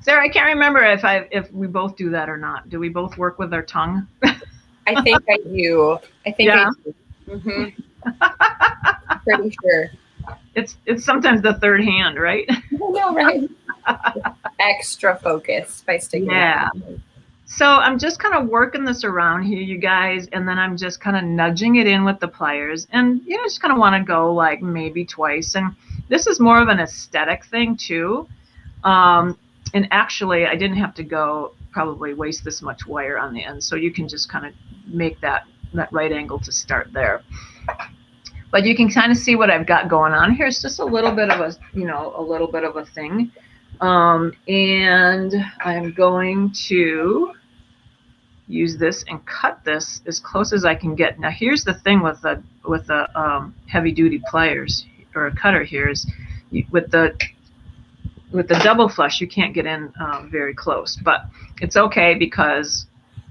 Speaker 1: Sarah, I can't remember if we both do that or not. Do we both work with our tongue?
Speaker 2: I think I do. I do. Mm-hmm. Pretty sure.
Speaker 1: It's sometimes the third hand, right?
Speaker 2: I know, right? Extra focus by sticking.
Speaker 1: Yeah. So I'm just kind of working this around here, you guys, and then I'm just kind of nudging it in with the pliers, and just kind of want to go like maybe twice. And this is more of an aesthetic thing too. And actually, I didn't have to probably waste this much wire on the end, so you can just kind of make that right angle to start there. But you can kind of see what I've got going on here. It's just a little bit of a thing. And I'm going to use this and cut this as close as I can get. Now here's the thing with the heavy duty pliers or a cutter here is with the double flush you can't get in very close, but it's okay because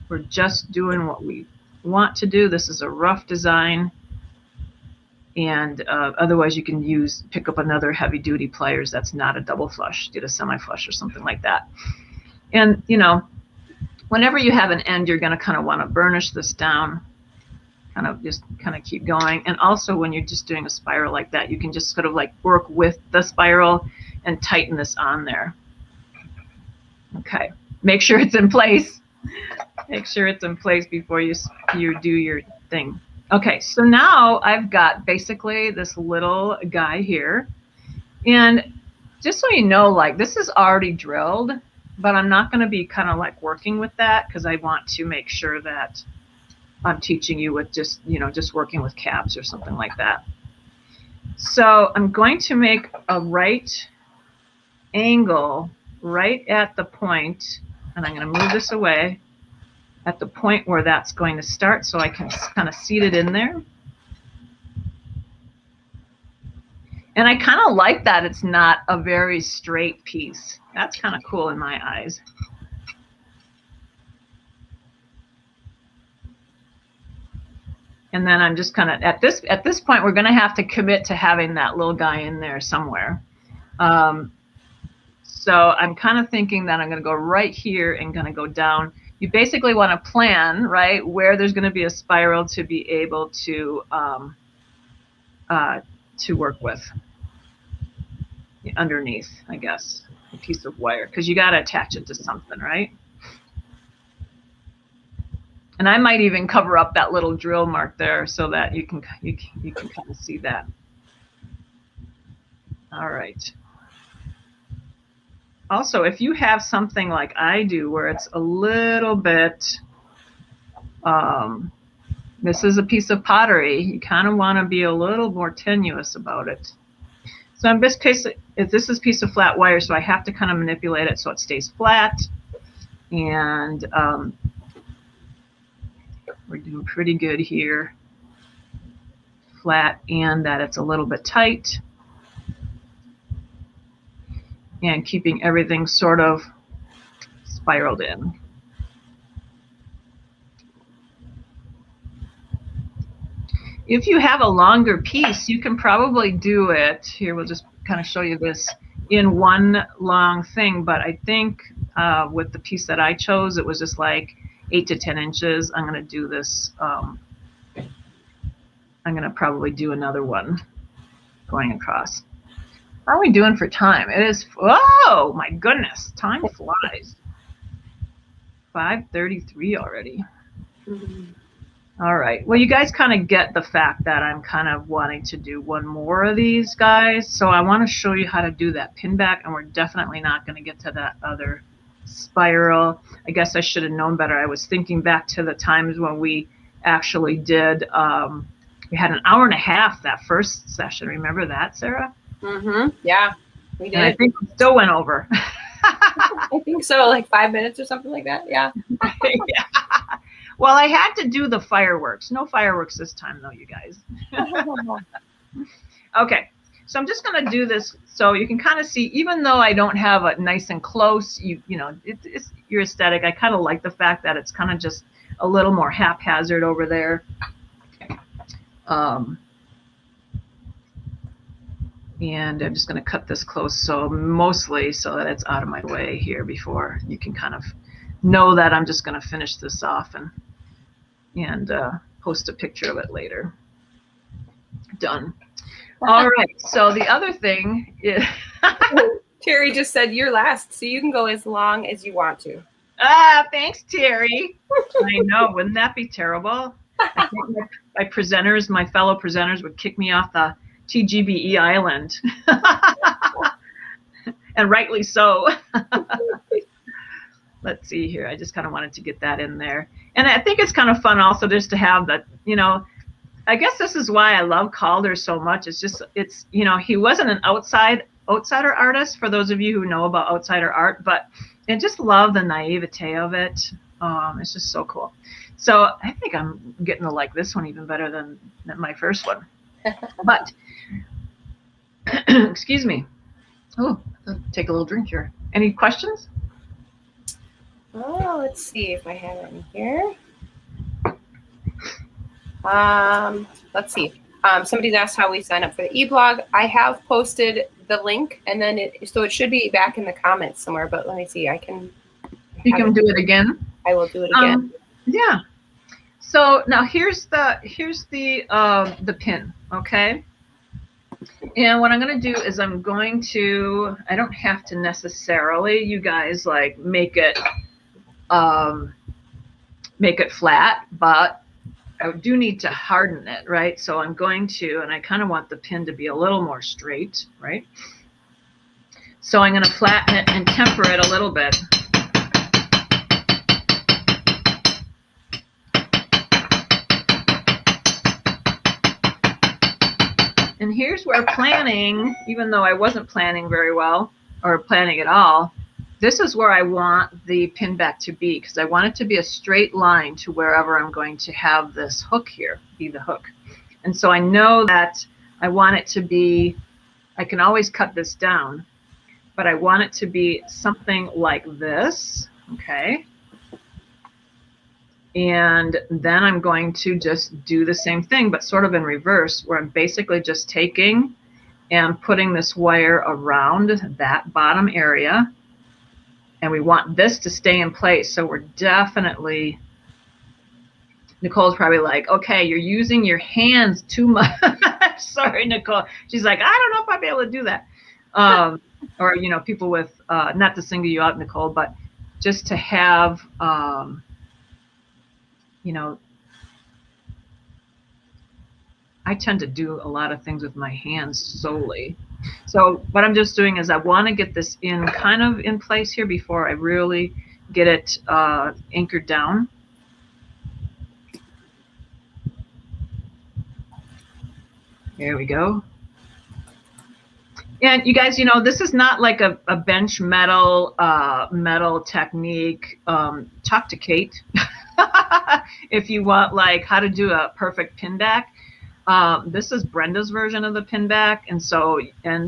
Speaker 1: we're just doing what we want to do. This is a rough design, and otherwise you can pick up another heavy duty pliers that's not a double flush, get a semi flush or something like that. And whenever you have an end, you're going to kind of want to burnish this down, kind of keep going. And also when you're just doing a spiral like that, you can just sort of like work with the spiral and tighten this on there. Okay, make sure it's in place. Make sure it's in place before you do your thing. Okay, so now I've got basically this little guy here. And just so you know, like this is already drilled, but I'm not going to be kind of like working with that because I want to make sure that I'm teaching you with just working with caps or something like that. So I'm going to make a right angle right at the point, and I'm going to move this away at the point where that's going to start so I can kind of seat it in there. And I kind of like that it's not a very straight piece. That's kind of cool in my eyes. And then I'm just kind of, at this point, we're going to have to commit to having that little guy in there somewhere. So I'm kind of thinking that I'm going to go right here and going to go down. You basically want to plan, right, where there's going to be a spiral to be able to work with underneath, I guess, a piece of wire, because you got to attach it to something, right? And I might even cover up that little drill mark there so that you can kind of see that. All right. Also, if you have something like I do where it's a little bit, this is a piece of pottery, you kind of want to be a little more tenuous about it. So in this case, if this is a piece of flat wire, so I have to kind of manipulate it so it stays flat. And we're doing pretty good here. flat and that it's a little bit tight. And keeping everything sort of spiraled in. If you have a longer piece, you can probably do it. Here, we'll just kind of show you this in one long thing. But I think with the piece that I chose, it was just like 8 to 10 inches. I'm going to do this. I'm going to probably do another one going across. How are we doing for time? It is, oh my goodness, time flies. 5:33 already.
Speaker 2: Mm-hmm.
Speaker 1: All right. Well, you guys kind of get the fact that I'm kind of wanting to do one more of these guys. So I want to show you how to do that pin back, and we're definitely not going to get to that other spiral. I guess I should have known better. I was thinking back to the times when we actually did, we had an hour and a half that first session. Remember that, Sarah?
Speaker 2: Mm-hmm. Yeah, we did.
Speaker 1: And I think we still went over.
Speaker 2: I think so, like 5 minutes or something like that. Yeah.
Speaker 1: Yeah. Well, I had to do the fireworks. No fireworks this time, though, you guys. Okay, so I'm just going to do this so you can kind of see, even though I don't have it nice and close, you know, it's your aesthetic. I kind of like the fact that it's kind of just a little more haphazard over there. And I'm just going to cut this close, so mostly so that it's out of my way here before you can kind of know that I'm just going to finish this off and post a picture of it later. Done. All right, so the other thing is...
Speaker 2: Terry just said you're last, so you can go as long as you want to.
Speaker 1: Thanks, Terry. I know, wouldn't that be terrible? I think my presenters, my fellow presenters would kick me off the TGBE island. And rightly so. Let's see here. I just kind of wanted to get that in there. And I think it's kind of fun also just to have that, you know, I guess this is why I love Calder so much. It's just, it's, you know, he wasn't an outsider artist, for those of you who know about outsider art, but I just love the naivete of it. It's just so cool. So I think I'm getting to like this one even better than my first one. But, excuse me. Oh, I'll take a little drink here. Any questions?
Speaker 2: Oh, let's see if I have any here. Let's see. Somebody's asked how we sign up for the e-blog. I have posted the link, and then it should be back in the comments somewhere. But let me see. You can do it again. I will do it again.
Speaker 1: Yeah. So now here's the pin. Okay. And what I'm going to do is I'm going to, I don't have to necessarily, you guys, like make it flat, but I do need to harden it, right? So I'm going to, and I kind of want the pin to be a little more straight, right? So I'm going to flatten it and temper it a little bit. And here's where planning, even though I wasn't planning very well, or planning at all, this is where I want the pin back to be, because I want it to be a straight line to wherever I'm going to have this hook here, be the hook. And so I know that I want it to be, I can always cut this down, but I want it to be something like this, okay? And then I'm going to just do the same thing, but sort of in reverse, where I'm basically just taking and putting this wire around that bottom area. And we want this to stay in place. So we're definitely, Nicole's probably like, okay, you're using your hands too much. Sorry, Nicole. She's like, I don't know if I'll be able to do that. Or, you know, people with, not to single you out, Nicole, but just to have, you know, I tend to do a lot of things with my hands solely. So what I'm just doing is I want to get this in kind of in place here before I really get it anchored down. There we go. And you guys, you know, this is not like a bench metal technique. Talk to Kate if you want like how to do a perfect pin back. This is Brenda's version of the pin back, and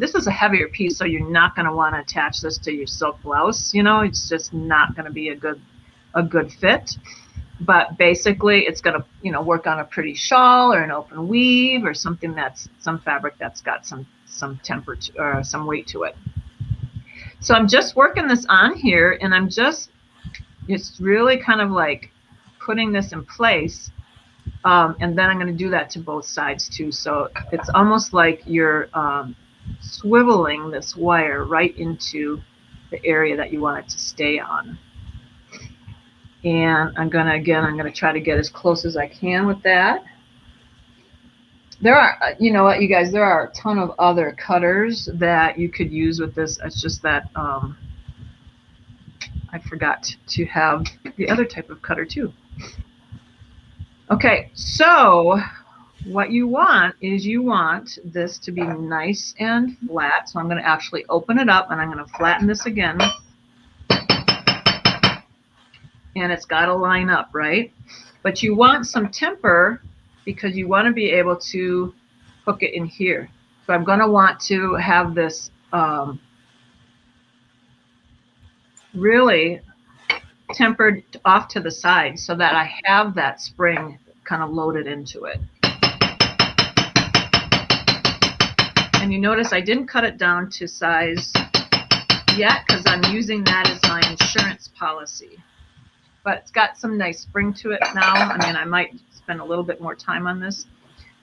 Speaker 1: this is a heavier piece, so you're not going to want to attach this to your silk blouse. It's just not going to be a good fit. But basically, it's going to work on a pretty shawl or an open weave or some fabric that's got some temper or some weight to it. So I'm just working this on here, and it's really kind of like putting this in place. And then I'm going to do that to both sides too. So it's almost like you're swiveling this wire right into the area that you want it to stay on. And I'm going to try to get as close as I can with that. There are, you know what, you guys, there are a ton of other cutters that you could use with this. It's just that I forgot to have the other type of cutter too. Okay, so what you want is this to be nice and flat. So I'm going to actually open it up and I'm going to flatten this again. And it's got to line up, right? But you want some temper because you want to be able to hook it in here. So I'm going to want to have this really tempered off to the side so that I have that spring kind of loaded into it. And you notice I didn't cut it down to size yet because I'm using that as my insurance policy. But it's got some nice spring to it now. I mean, I might spend a little bit more time on this.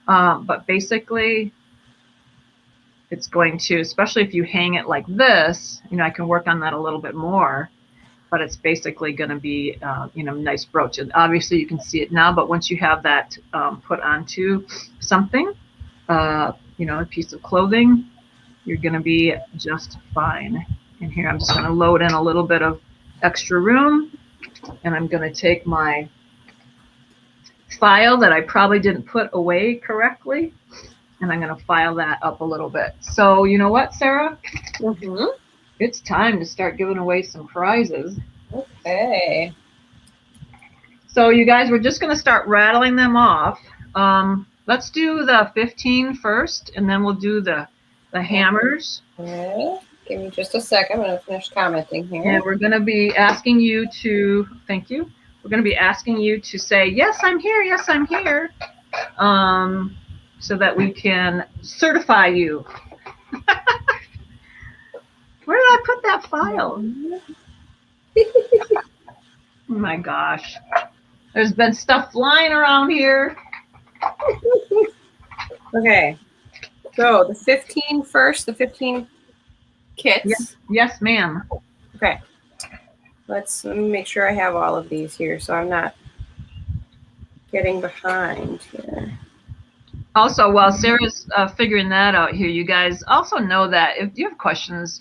Speaker 1: But basically, it's going to, especially if you hang it like this, I can work on that a little bit more. But it's basically going to be, nice brooch. And obviously, you can see it now. But once you have that put onto something, a piece of clothing, you're going to be just fine. And here, I'm just going to load in a little bit of extra room. And I'm going to take my file that I probably didn't put away correctly, and I'm going to file that up a little bit. So you know what, Sarah?
Speaker 2: Mm-hmm.
Speaker 1: It's time to start giving away some prizes.
Speaker 2: Okay.
Speaker 1: So you guys, we're just going to start rattling them off. Let's do the 15 first, and then we'll do the hammers.
Speaker 2: Okay. Give me just a second. I'm going to finish commenting here.
Speaker 1: And we're going to be asking you to, thank you. We're going to be asking you to say, yes, I'm here. Yes, I'm here. So that we can certify you. Where did I put that file? Oh my gosh. There's been stuff flying around here.
Speaker 2: Okay. So the 15 first, the 15 kits.
Speaker 1: Yes, ma'am.
Speaker 2: Okay. Let me make sure I have all of these here so I'm not getting behind here.
Speaker 1: Also, while Sarah's figuring that out here, you guys also know that if you have questions,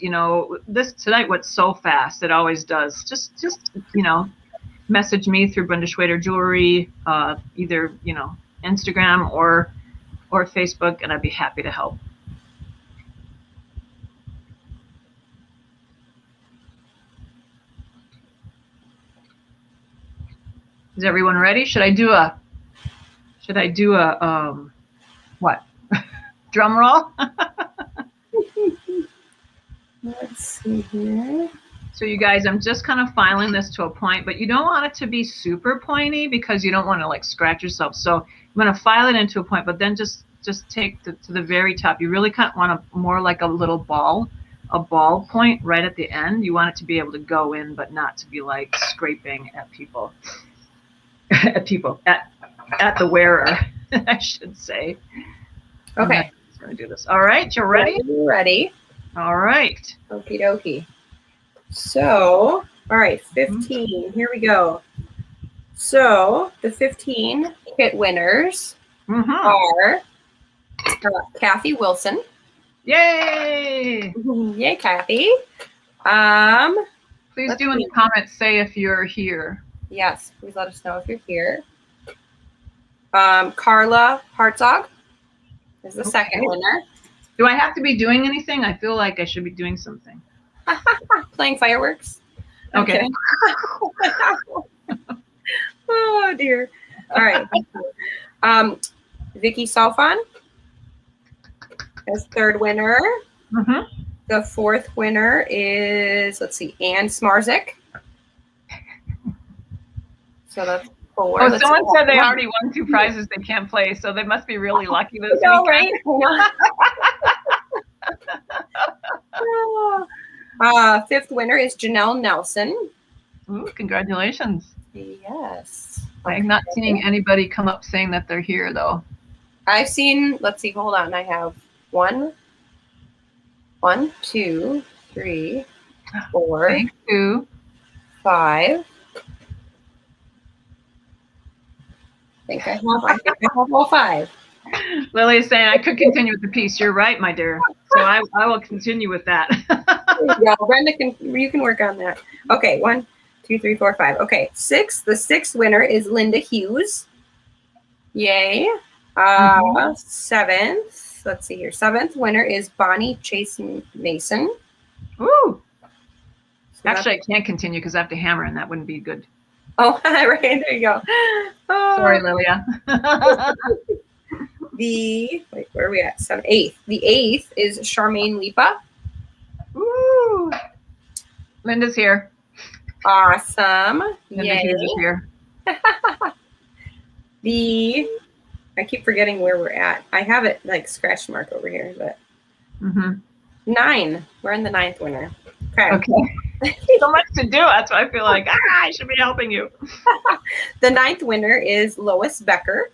Speaker 1: this tonight went so fast. It always does. Just message me through Brenda Schwader Jewelry, either, Instagram or Facebook, and I'd be happy to help. Is everyone ready? Should I do a what? Drum roll?
Speaker 2: Let's see here.
Speaker 1: So you guys, I'm just kind of filing this to a point, but you don't want it to be super pointy because you don't want to like scratch yourself. So I'm going to file it into a point, but then just take to the very top. You really kind of want to more like a little ball, a ball point right at the end. You want it to be able to go in, but not to be like scraping at people. At the wearer, I should say.
Speaker 2: Okay.
Speaker 1: I'm just going to do this. All right, you're ready?
Speaker 2: Ready.
Speaker 1: All right.
Speaker 2: Okie dokie. So, all right, 15. Here we go. So the 15 kit winners are Kathy Wilson.
Speaker 1: Yay!
Speaker 2: Yay, Kathy.
Speaker 1: Please do in the comments say if you're here.
Speaker 2: Yes, please let us know if you're here. Carla Hartzog is the second winner.
Speaker 1: Do I have to be doing anything? I feel like I should be doing something.
Speaker 2: Playing fireworks.
Speaker 1: Okay.
Speaker 2: Oh dear. All right. Vicky Salfon as third winner.
Speaker 1: Mm-hmm.
Speaker 2: The fourth winner is, let's see, Ann Smarzik. So that's 4.
Speaker 1: Oh, someone said they already won 2 prizes they can't play, so they must be really lucky this weekend.
Speaker 2: Right? Fifth winner is Janelle Nelson.
Speaker 1: Ooh, congratulations.
Speaker 2: Yes.
Speaker 1: I'm not seeing anybody come up saying that they're here, though.
Speaker 2: I've seen, let's see, hold on. I have 1, 2, 3, 4.
Speaker 1: Thank you.
Speaker 2: 5. I think I have all 5.
Speaker 1: Lily is saying I could continue with the piece. You're right, my dear. So I will continue with that.
Speaker 2: Yeah, Brenda you can work on that. Okay, 1, 2, 3, 4, 5. Okay, 6. The 6th winner is Linda Hughes. Yay. 7th. Let's see here. 7th winner is Bonnie Chase Mason.
Speaker 1: Ooh. So actually, I can't continue because I have to hammer, and that wouldn't be good.
Speaker 2: Oh, right. There you go. Oh.
Speaker 1: Sorry, Lilia.
Speaker 2: Wait, where are we at? 8th. The 8th is Charmaine Lipa.
Speaker 1: Ooh. Linda's here.
Speaker 2: Awesome.
Speaker 1: Linda Hughes is here.
Speaker 2: I keep forgetting where we're at. I have it like scratch mark over here, but 9. We're in the 9th winner. Okay.
Speaker 1: So much to do. That's why I feel like I should be helping you.
Speaker 2: The 9th winner is Lois Becker.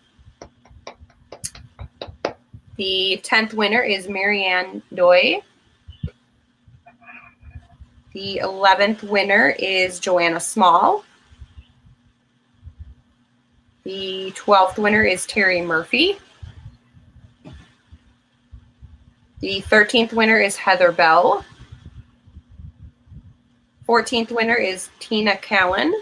Speaker 2: The 10th winner is Marianne Doy. The 11th winner is Joanna Small. The 12th winner is Terry Murphy. The 13th winner is Heather Bell. 14th winner is Tina Callan.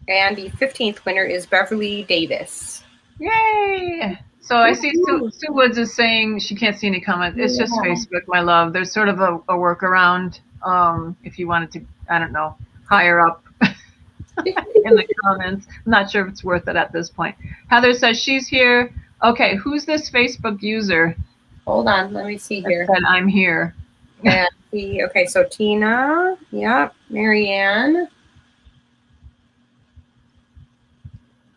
Speaker 2: And the 15th winner is Beverly Davis.
Speaker 1: Yay! So I see Sue Woods is saying she can't see any comments. It's just Facebook, my love. There's sort of a workaround if you wanted to, I don't know, higher up in the comments. I'm not sure if it's worth it at this point. Heather says she's here. Okay, who's this Facebook user?
Speaker 2: Hold on, let me see here.
Speaker 1: Said I'm here.
Speaker 2: And okay, so Tina, yep, Marianne.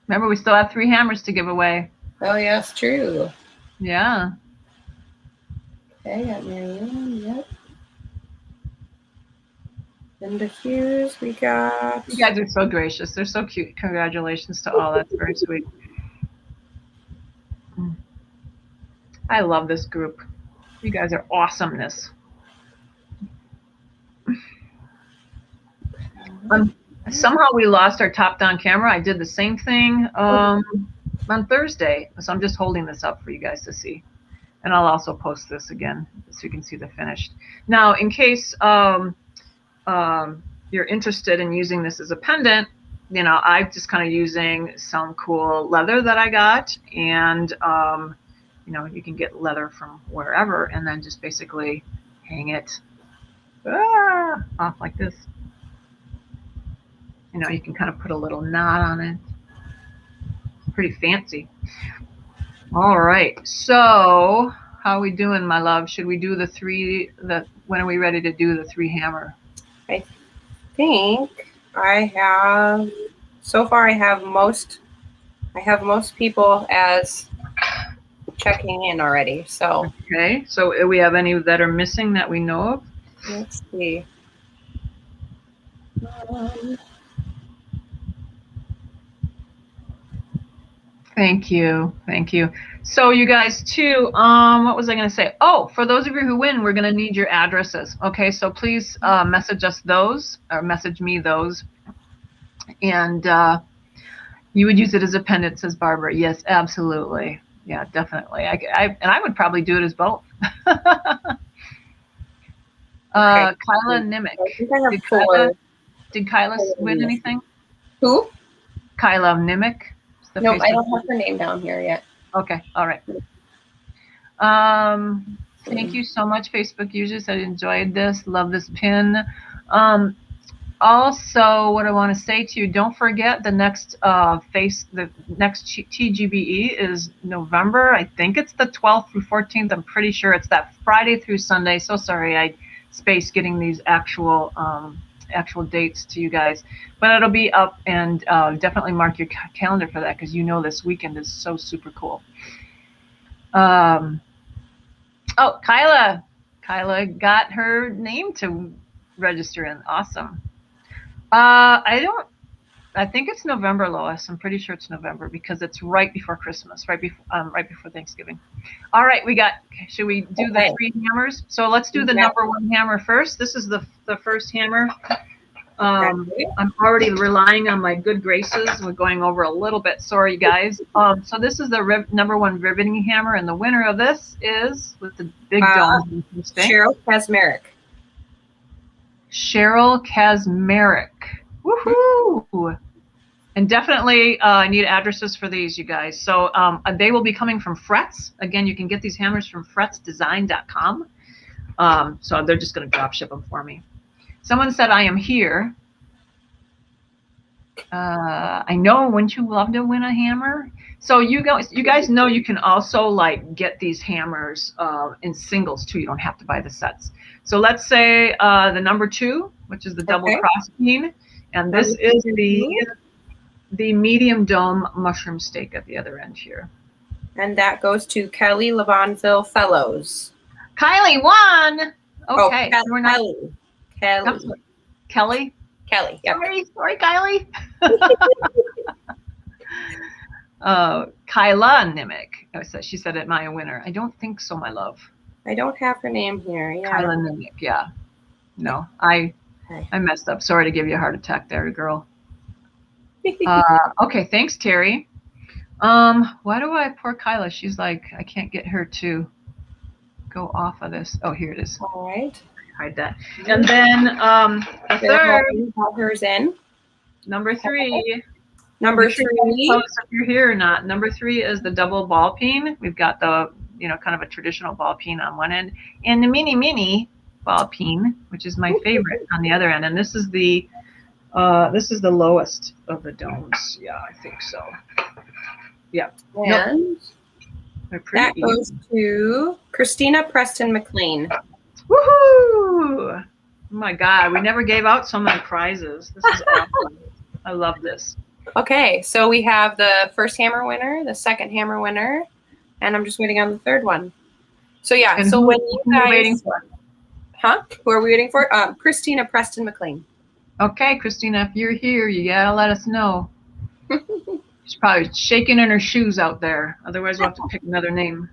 Speaker 1: Remember, we still have 3 hammers to give away.
Speaker 2: Oh, yes, true.
Speaker 1: Yeah.
Speaker 2: Okay, got Marianne, yep. Linda Hughes, we got.
Speaker 1: You guys are so gracious. They're so cute. Congratulations to all. That's very sweet. I love this group. You guys are awesomeness. Somehow we lost our top-down camera. I did the same thing on Thursday. So I'm just holding this up for you guys to see. And I'll also post this again so you can see the finished. Now, in case you're interested in using this as a pendant, you know, I'm just kind of using some cool leather that I got. And, you know, you can get leather from wherever and then just basically hang it off like this. You know, you can kind of put a little knot on it. Pretty fancy. All right. So how are we doing, my love? Should we do the 3? When are we ready to do the 3 hammer?
Speaker 2: I think I have. So far, I have most people as checking in already. So
Speaker 1: okay. So do we have any that are missing that we know of?
Speaker 2: Let's see.
Speaker 1: Thank you. Thank you. So you guys too, what was I going to say? Oh, for those of you who win, we're going to need your addresses. Okay, so please message us those or message me those. And you would use it as a pendant, says Barbara. Yes, absolutely. Yeah, definitely. And I would probably do it as both. Kyla Nimick. Did Kyla win anything?
Speaker 2: Who?
Speaker 1: Kyla Nimick.
Speaker 2: No, I don't have her name down here yet.
Speaker 1: Okay, all right. Thank you so much, Facebook users. I enjoyed this. Love this pin. Also, what I want to say to you, don't forget the next TGBE is November. I think it's the 12th through 14th. I'm pretty sure it's that Friday through Sunday. So sorry, I spaced getting these actual dates to you guys, but it'll be up, and definitely mark your calendar for that, because you know this weekend is so super cool. Oh, Kyla got her name to register in. Awesome. I think it's November, Lois. I'm pretty sure it's November, because it's right before Christmas, right before Thanksgiving. All right, should we do the 3 hammers? So let's do the number 1 hammer first. This is the first hammer. I'm already relying on my good graces. We're going over a little bit. Sorry, guys. So this is the number 1 riveting hammer, and the winner of this is, with the big dome.
Speaker 2: Cheryl Kazmarek.
Speaker 1: Cheryl Kazmarek. Woohoo! And definitely I need addresses for these, you guys. So they will be coming from Frets. Again, you can get these hammers from fretsdesign.com. So they're just going to drop ship them for me. Someone said, I am here. I know, wouldn't you love to win a hammer? So you guys know you can also like get these hammers in singles too. You don't have to buy the sets. So let's say the number 2, which is the double cross beam, and this is the medium dome mushroom steak at the other end here.
Speaker 2: And that goes to Kelly Lavonville Fellows.
Speaker 1: Kylie won. Okay,
Speaker 2: oh, we're not Kelly.
Speaker 1: Kelly.
Speaker 2: Yep.
Speaker 1: Sorry, Kylie. Kyla Nimick. Oh, she said it, my winner. I don't think so, my love.
Speaker 2: I don't have her name here. Yeah.
Speaker 1: Kyla Nimick. Yeah. No, I messed up. Sorry to give you a heart attack there, girl. Okay, thanks, Terry. Why do poor Kyla? She's like, I can't get her to go off of this. Oh, here it is.
Speaker 2: All right.
Speaker 1: Hide that. And then the third.
Speaker 2: Hers in.
Speaker 1: Number 3.
Speaker 2: Number 3.
Speaker 1: If you're here or not. Number 3 is the double ball peen. We've got the, kind of a traditional ball peen on one end, and the mini ball peen, which is my favorite, on the other end. And this is the lowest of the domes. Yeah, I think so. Yeah.
Speaker 2: And that goes to Christina Preston McLean.
Speaker 1: Woohoo! Oh my God, we never gave out so many prizes. This is awesome. I love this.
Speaker 2: Okay, so we have the first hammer winner, the second hammer winner, and I'm just waiting on the third one. So yeah, and so when you guys,
Speaker 1: waiting for?
Speaker 2: Huh? Who are we waiting for? Christina Preston McLean.
Speaker 1: Okay, Christina, if you're here, you gotta let us know. She's probably shaking in her shoes out there. Otherwise, we'll have to pick another name.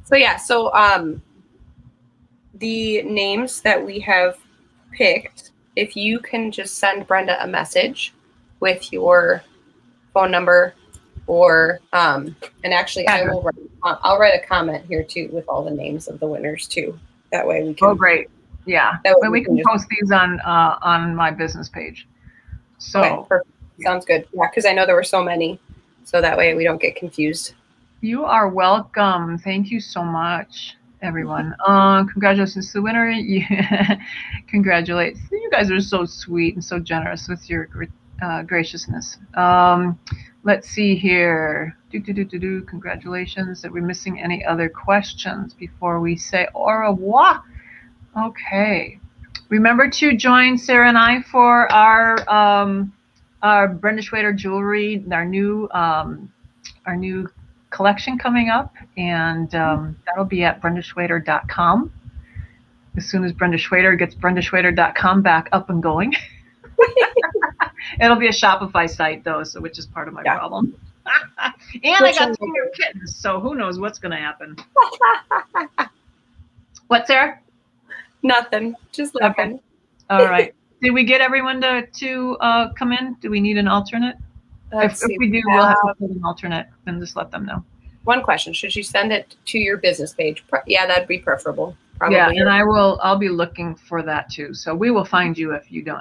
Speaker 2: So yeah, so the names that we have picked, if you can just send Brenda a message with your phone number, or and actually I'll write a comment here too with all the names of the winners too. That way we can.
Speaker 1: Oh, great! Yeah, that way we can post these on my business page. So
Speaker 2: okay, perfect. Sounds good. Yeah, because I know there were so many, so that way we don't get confused.
Speaker 1: You are welcome. Thank you so much, everyone. Congratulations to the winner. Congratulate. You guys are so sweet and so generous with your graciousness. Let's see here. Congratulations. Are we missing any other questions before we say au revoir? Okay. Remember to join Sarah and I for our Brenda Schwader jewelry, our new collection coming up, and that'll be at BrendaSchwader.com. As soon as Brenda Schwader gets BrendaSchwader.com back up and going. It'll be a Shopify site though, so which is part of my problem. And I got 2 more kittens, so who knows what's going to happen. What, Sarah?
Speaker 2: Nothing. Just laughing.
Speaker 1: Okay. All right. Did we get everyone to come in? Do we need an alternate? If we do, we'll have to put an alternate and just let them know.
Speaker 2: One question: should you send it to your business page? Yeah, that'd be preferable. Probably.
Speaker 1: Yeah, and I'll be looking for that too. So we will find you if you don't.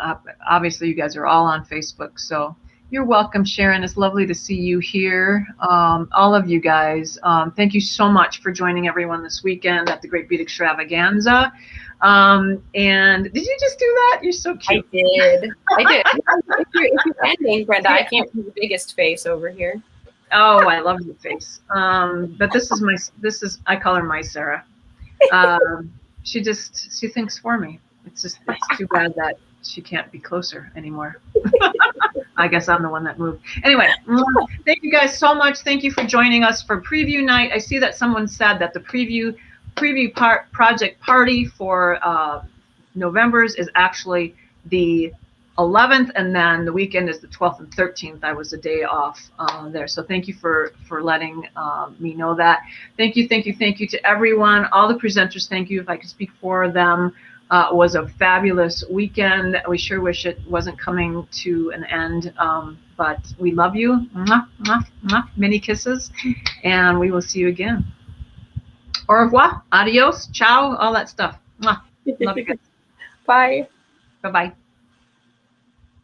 Speaker 1: Obviously, you guys are all on Facebook, so You're welcome, Sharon. It's lovely to see you here. All of you guys, thank you so much for joining everyone this weekend at the Great Beat Extravaganza. And did you just do that? You're so cute.
Speaker 2: I did. If you're ending, Brenda, I can't be the biggest face over here.
Speaker 1: Oh, I love your face. But this is I call her my Sarah. She thinks for me. It's too bad that she can't be closer anymore. I guess I'm the one that moved. Anyway, thank you guys so much. Thank you for joining us for preview night. I see that someone said that the preview project party for November's is actually the 11th, and then the weekend is the 12th and 13th. I was a day off there. So thank you for letting me know that. Thank you to everyone, all the presenters. Thank you. If I could speak for them. It was a fabulous weekend. We sure wish it wasn't coming to an end, but we love you. Mwah, mwah, mwah. Many kisses, and we will see you again. Au revoir, adios, ciao, all that stuff. Mwah. Love you guys.
Speaker 2: Bye.
Speaker 1: Bye-bye.